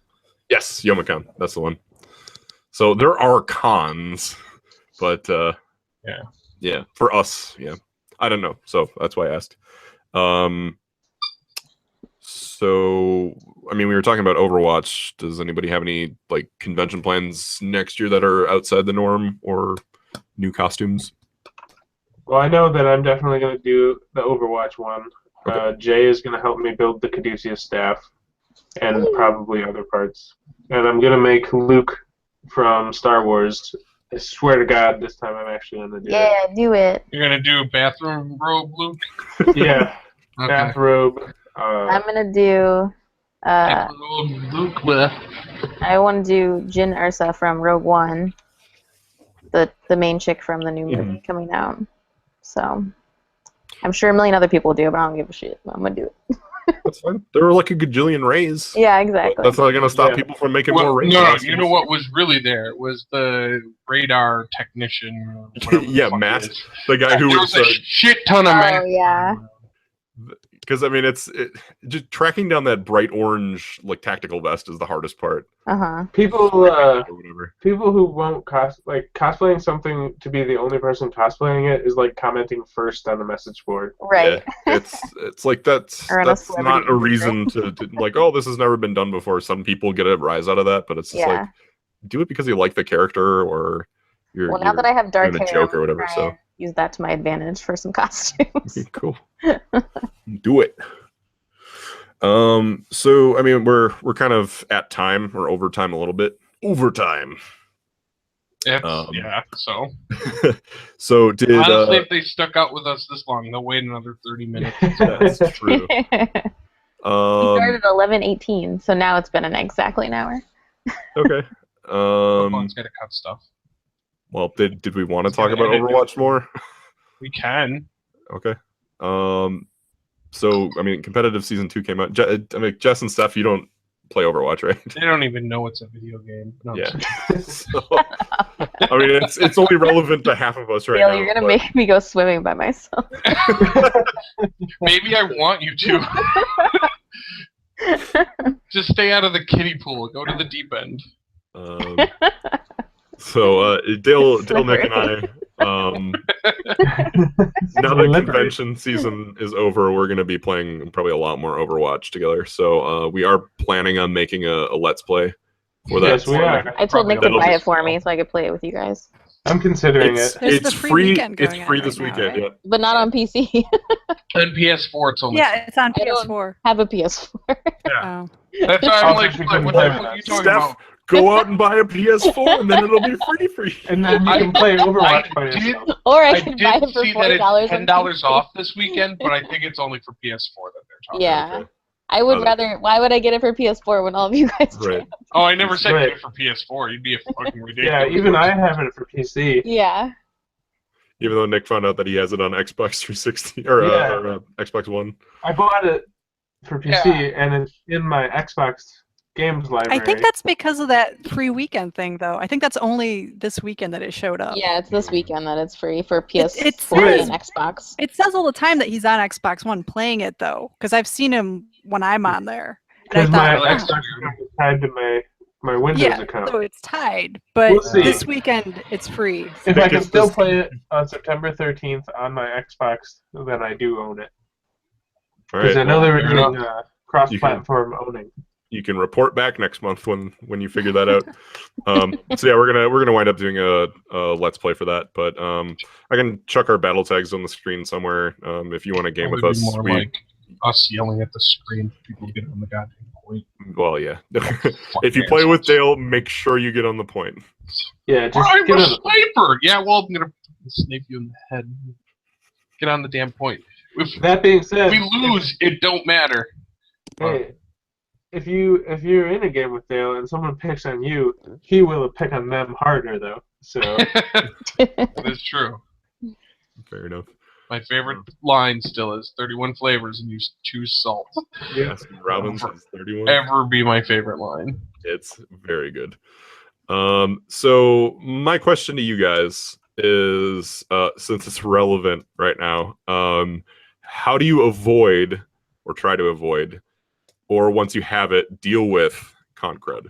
Yes, Yomicon. That's the one. So there are cons, but yeah, for us, yeah, I don't know. So that's why I asked. So I mean, we were talking about Overwatch. Does anybody have any like convention plans next year that are outside the norm or new costumes? Well, I know that I'm definitely going to do the Overwatch one. Okay. Jay is going to help me build the Caduceus staff and probably other parts. And I'm going to make Luke from Star Wars. I swear to God, this time I'm actually going to do it. Yeah, do it. You're gonna do bathroom robe, Luke? Yeah, Okay. bathrobe. I'm gonna do. Bathrobe Luke with. I want to do Jin Ursa from Rogue One, the main chick from the new movie coming out. So I'm sure a million other people do, but I don't give a shit. I'm gonna do it. That's fine. There were like a gajillion rays. Yeah, exactly. That's not going to stop people from making more rays. No, you know what was really there was the radar technician. Or whatever Yeah, the fuck Matt, it is. the guy who There was was a shit ton of Oh yeah. because I mean it's just tracking down that bright orange like tactical vest is the hardest part. People Or whatever. people who won't cosplaying something to be the only person cosplaying it is like commenting first on the message board. Right. Yeah, it's like that's Or in a not celebrity a reason to like, oh, this has never been done before. Some people get a rise out of that, but it's just like do it because you like the character or you're Well, now that I have dark doing a hair, joke or whatever. I'm So gonna use that to my advantage for some costumes. cool. Do it. So I mean we're kind of at time or overtime a little bit. Overtime. Yeah, so. So did Honestly, if they stuck out with us this long, they'll wait another 30 minutes. that's true. We started at 11:18, so now it's been exactly an hour. Okay. Someone's got to cut stuff. Well, did we want to talk about Overwatch more? We can. Okay. So I mean, competitive season 2 came out. Jess and Steph, you don't play Overwatch, right? They don't even know it's a video game. No, Yeah. So, I mean, it's only relevant to half of us right Dale, now. you're gonna but- make me go swimming by myself. Maybe I want you to. Just stay out of the kiddie pool. Go to the deep end. So Dale, Nick, Slippery. and I. Now that convention season is over, we're going to be playing probably a lot more Overwatch together. So we are planning on making a Let's Play for that. Yes, we are. I told Nick to That'll buy just- it for me so I could play it with you guys. I'm considering It's, it. There's it's the free free. weekend It's going free on this right now, weekend. right? Yeah. But not on PC. And PS4, it's only. Yeah, it's on I don't- PS4. Have a PS4. Oh. That's why I'm Also, like, you what can the play fuck with are you us. talking Steph, about? go out and buy a PS4, and then it'll be free for you. And then you can play Overwatch by yourself. Or I I can buy did it for see that it's $40 $10 off this weekend, but I think it's only for PS4 that they're talking. Yeah. Okay. I would Other- rather. Why would I get it for PS4 when all of you guys Right. can? Oh, I never said Right. get it for PS4. You'd be a fucking ridiculous. Yeah, even I have it for PC. Yeah. Even though Nick found out that he has it on Xbox 360 or, Yeah. Xbox One. I bought it for PC, and it's in my Xbox games library. I think that's because of that free weekend thing, though. I think that's only this weekend that it showed up. Yeah, it's this weekend that it's free for PS4 it says- and Xbox. It says all the time that he's on Xbox One playing it, though, because I've seen him when I'm on there. because And I my thought, that's Xbox weird. account is tied to my Windows yeah, account. so it's tied. But We'll see. this weekend, it's free. If I can Because still this- play it on September 13th on my Xbox, then I do own it. All Because right. I know they were fair doing cross-platform owning. You can report back next month when you figure that out. So yeah, we're gonna wind up doing a Let's Play for that. But I can chuck our battle tags on the screen somewhere if you want to game with Probably us. more like us yelling at the screen. People get on the goddamn point. Well, yeah. If you play with Dale, make sure you get on the point. Yeah, just I'm get a on the sniper. Yeah, well, I'm gonna snipe you in the head. Get on the damn point. If That being said, we lose, it don't matter. hey, if you're in a game with Dale and someone picks on you, he will pick on them harder though. So That is true. Fair enough. My favorite line still is 31 flavors and you choose salt. yeah. Baskin Robbins is 31. Ever be my favorite line. It's very good. So my question to you guys is, since it's relevant right now, how do you avoid or try to avoid, or once you have it, deal with con crud?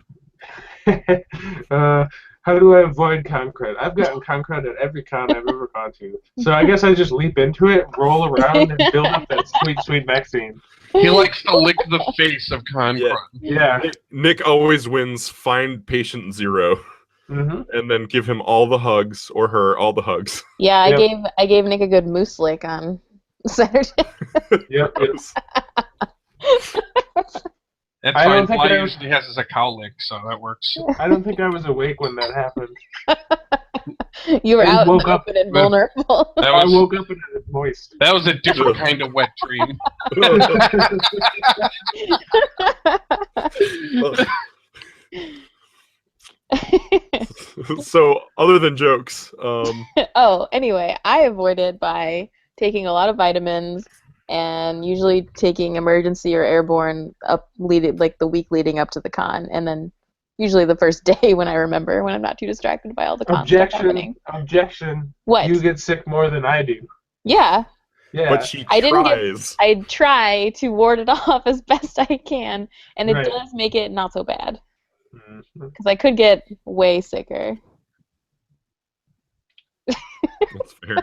How do I avoid con crud? I've gotten con crud at every con I've ever gone to. So I guess I just leap into it, roll around, and build up that sweet, sweet vaccine. He likes to lick the face of Con Yeah. Crud. Yeah. Nick always wins. Find patient 0, hmm and then give him all the hugs, or her all the hugs. Yeah, Yep. I gave Nick a good moose lick on Saturday. Yep. That's I don't fine. think Fly I- usually has his a cow lick, so that works. I don't think I was awake when that happened. You were I out in woke the up open and vulnerable. That I was woke up and it was moist. that was a different kind of wet dream. So, other than jokes, Oh, anyway, I avoid it by taking a lot of vitamins and usually taking emergency or airborne like the week leading up to the con, and then usually the first day when I remember, when I'm not too distracted by all the con stuff happening. Objection. What? You get sick more than I do. Yeah, Yeah. but she I didn't get- tries. I try to ward it off as best I can, and it Right. does make it not so bad Mhm. because I could get way sicker. That's fair.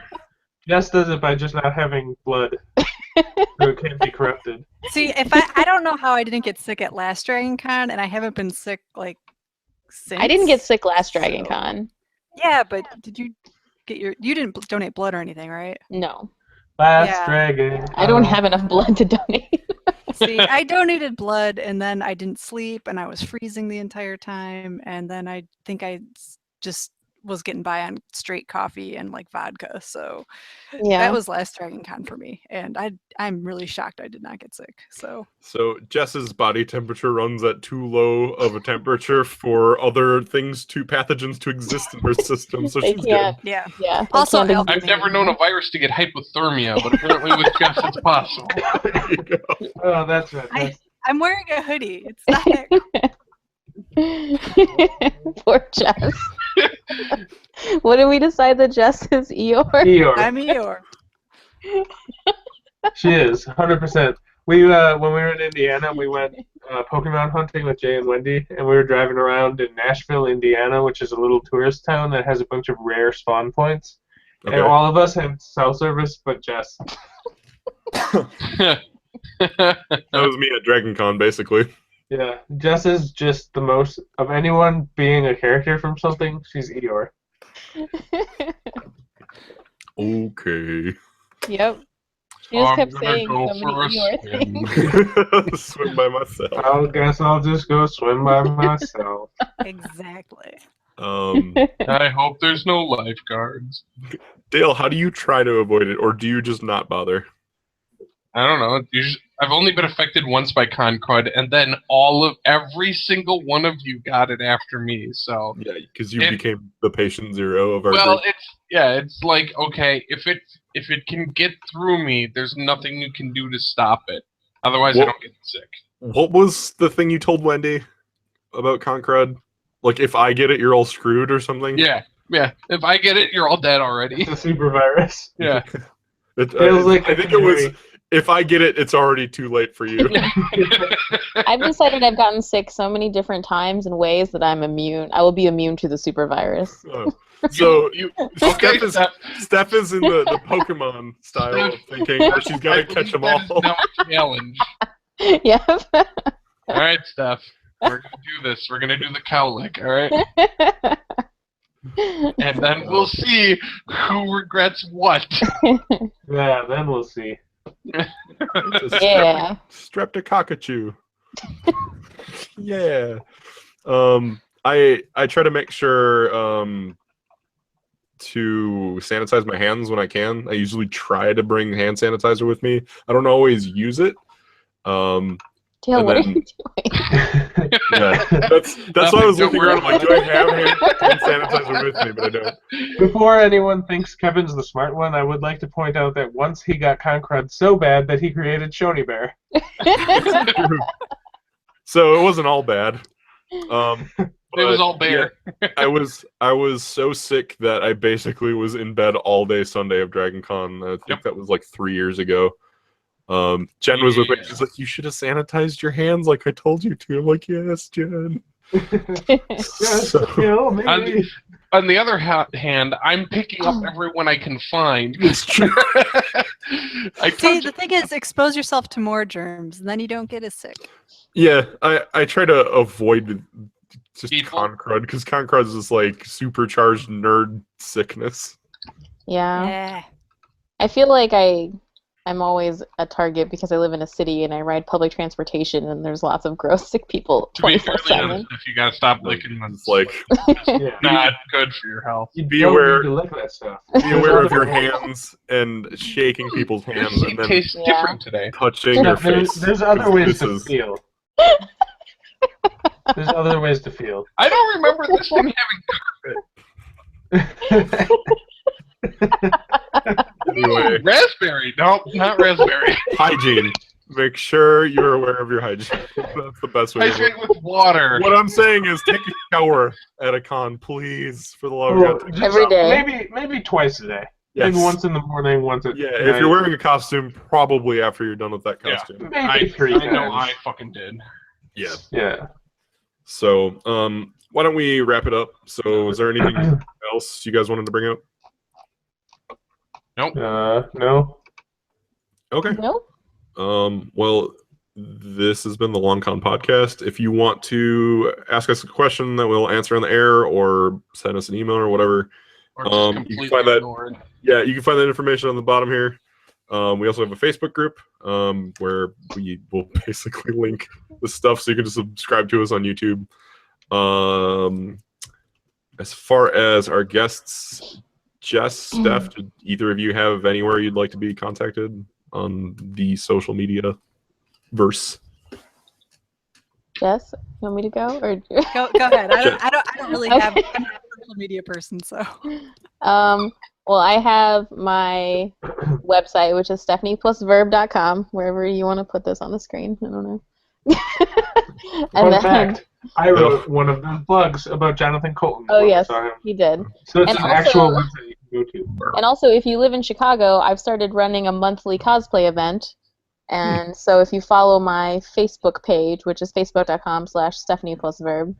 Jess does it by just not having blood, so it can't be corrupted. See, if I don't know how I didn't get sick at last Dragon Con, and I haven't been sick like since. I didn't get sick last Dragon so- Con. Yeah, but did you get you didn't donate blood or anything, right? No, Last Yeah. dragon. I don't have enough blood to donate. See, I donated blood, and then I didn't sleep, and I was freezing the entire time, and then I think I just was getting by on straight coffee and like vodka. So Yeah. that was last Dragon Con for me, and I'm really shocked I did not get sick. So Jess's body temperature runs at too low of a temperature for other things pathogens to exist in her system, so They she's can't. good. yeah. Yeah. Also, can't Al- exist I've never known a virus to get hypothermia, but apparently with Jess it's possible. There you go. Oh, that's fantastic. I'm wearing a hoodie. It's not that Poor Jess. What did we decide that Jess is Eeyore? Eeyore. I'm Eeyore. She is 100%. We when we were in Indiana, we went Pokemon hunting with Jay and Wendy, and we were driving around in Nashville, Indiana, which is a little tourist town that has a bunch of rare spawn points. Okay. And all of us had cell service, but Jess. That was me at Dragon Con, basically. Yeah, Jess is just the most of anyone being a character from something. She's Eeyore. Okay. Yep. She just I'm kept gonna saying go so many for a Eeyore things. Swim by myself. I guess I'll just go swim by myself. Exactly. I hope there's no lifeguards. Dale, how do you try to avoid it, or do you just not bother? I don't know. I've only been affected once by Concrud, and then every single one of you got it after me. So Yeah, because you became the patient zero of our well, group. it's like, okay, if it can get through me, there's nothing you can do to stop it. Otherwise, I don't get sick. What was the thing you told Wendy about Concrud? Like, if I get it, you're all screwed or something? Yeah. If I get it, you're all dead already. It's a super virus. Yeah. Feels like I think it was, if I get it, it's already too late for you. I've decided I've gotten sick so many different times and ways that I'm immune. I will be immune to the super virus. So Okay, Steph is in the Pokemon style of thinking, where she's got to catch them all. That is now a challenge. Yep. All right, Steph. We're gonna do this. We're gonna do the cow lick. All right. And then we'll see who regrets what. Yeah, then we'll see. Yeah. Streptococcus. Yeah. I try to make sure to sanitize my hands when I can. I usually try to bring hand sanitizer with me. I don't always use it. Dale, what are then- you doing? Yeah, that's why I was looking around. I'm like, do I have hand sanitizer with me? But I don't. Before anyone thinks Kevin's the smart one, I would like to point out that once he got Concrud so bad that he created Shoney Bear. So it wasn't all bad. It was all bear. Yeah, I was so sick that I basically was in bed all day Sunday of Dragon Con. I think that was like 3 years ago. Jen was with me. She's like, "You should have sanitized your hands like I told you to." I'm like, "Yes, Jen." Maybe. On the other hand, I'm picking up everyone I can find. It's true. See, the thing is, expose yourself to more germs, and then you don't get as sick. Yeah, I try to avoid just People. Concrud, because Concrud is this like supercharged nerd sickness. Yeah. Yeah. I feel like I'm always a target because I live in a city and I ride public transportation and there's lots of gross sick people To be fairly 24/7. honest, if you gotta stop licking them, It's like, Yeah. not good for your health. You Be don't aware- need to lick that stuff. be aware of your hands and shaking people's hands and It then tastes Yeah. different today. touching Yeah, your face. there's other ways to This is- feel. There's other ways to feel. I don't remember this thing having Anyway, raspberry. No, not raspberry. hygiene. Make sure you're aware of your hygiene. That's the best way. to Hydrate with water. What I'm saying is, take a shower at a con, please, for the love of Well, God. just Every day. Maybe twice a day. Yes. Maybe once in the morning, once at Yeah, night. if you're wearing a costume, probably after you're done with that Yeah. costume. Maybe I 3 know times. I fucking did. Yeah. Yeah. So, why don't we wrap it up? So, is there anything else you guys wanted to bring up? No. Okay. Nope. Well, this has been the Long Con Podcast. If you want to ask us a question that we'll answer on the air, or send us an email or whatever, Or just you can completely find that. ignore it. Yeah, you can find that information on the bottom here. We also have a Facebook group where we will basically link the stuff, so you can just subscribe to us on YouTube. As far as our guests, Jess, Steph, did either of you have anywhere you'd like to be contacted on the social media verse? Jess, you want me to go or? Go ahead. I don't really have. I'm not a social media person, so. Well, I have my website, which is stephanieplusverb.com, wherever you want to put this on the screen. I don't know. Fun fact, I wrote one of those blogs about Jonathan Colton. Oh, when I yes, saw him. he did. So it's And an also- actual website you can go to. And also, if you live in Chicago, I've started running a monthly cosplay event. And so if you follow my Facebook page, which is facebook.com/stephanieplusverb,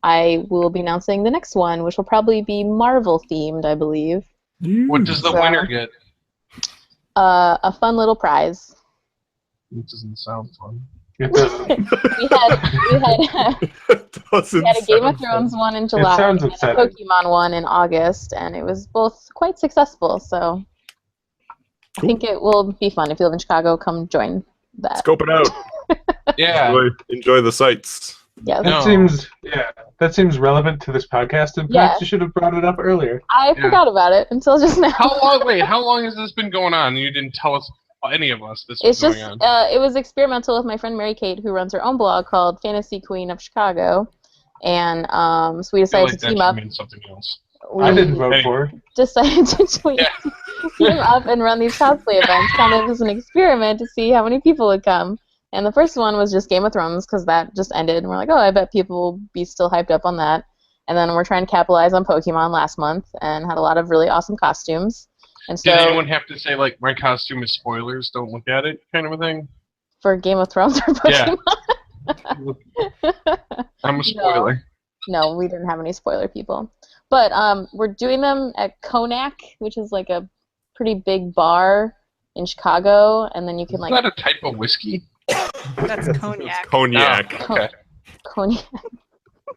I will be announcing the next one, which will probably be Marvel themed, I believe. What does the winner get? A fun little prize. It doesn't sound fun. It doesn't. We had a Game of Thrones one in July sounds and a upsetting. Pokemon one in August, and it was both quite successful. So I think it will be fun. If you live in Chicago, come join that. Scope it out. Yeah. Enjoy the sights. Yes. That seems relevant to this podcast, and perhaps you should have brought it up earlier. I forgot about it until just now. How long has this been going on? You didn't tell us, any of us, this was It's just, going on. it was experimental with my friend Mary Kate, who runs her own blog called Fantasy Queen of Chicago, and so we decided to team up. Means something else. I didn't vote for her. Decided to team up and run these cosplay events, kind of as an experiment to see how many people would come. And the first one was just Game of Thrones, because that just ended, and we're like, oh, I bet people will be still hyped up on that. And then we're trying to capitalize on Pokemon last month, and had a lot of really awesome costumes. And so, did anyone have to say, like, my costume is spoilers, don't look at it, kind of a thing? For Game of Thrones or Pokemon? Yeah. I'm a spoiler. No, we didn't have any spoiler people. But we're doing them at Konak, which is like a pretty big bar in Chicago, and then you can Is like... that a type of whiskey? That's cognac. Cognac. Oh, okay. Cognac.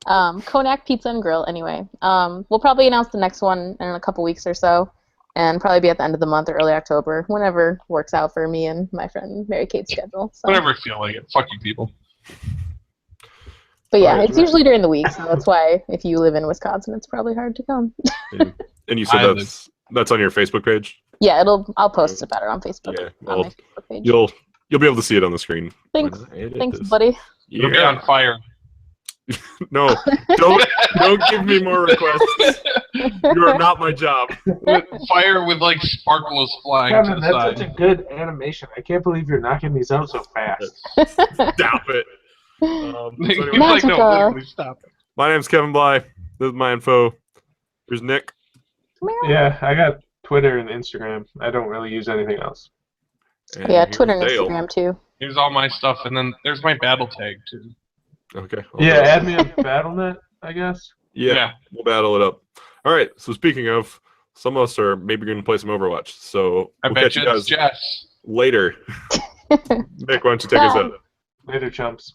Konak Pizza and Grill, anyway. We'll probably announce the next one in a couple weeks or so, and probably be at the end of the month or early October, whenever works out for me and my friend Mary Kate's schedule. So. Whenever I feel like it. Fuck you, people. But yeah, it's usually during the week, so that's why if you live in Wisconsin, it's probably hard to come. And you said that's on your Facebook page? Yeah, I'll post about it on Facebook. Yeah, on my Facebook page. You'll be able to see it on the screen. Thanks, buddy. You'll be on fire. No, don't give me more requests. You are not my job. Fire with like sparkles flying Kevin, to the that's side. such a good animation. I can't believe you're knocking these out so fast. Stop it. He's anyway, like, no, literally, stop it. My name's Kevin Bly. This is my info. Here's Nick. Yeah, I got Twitter and Instagram. I don't really use anything else. And Yeah, here's Twitter and Dale. Instagram too. Here's all my stuff, and then there's my battle tag too. Okay. Yeah, add me on BattleNet, I guess. Yeah, we'll battle it up. All right. So speaking of, some of us are maybe going to play some Overwatch. So I we'll bet catch you you it's guys Jess. later. Nick, why don't you take us out? Later, chumps.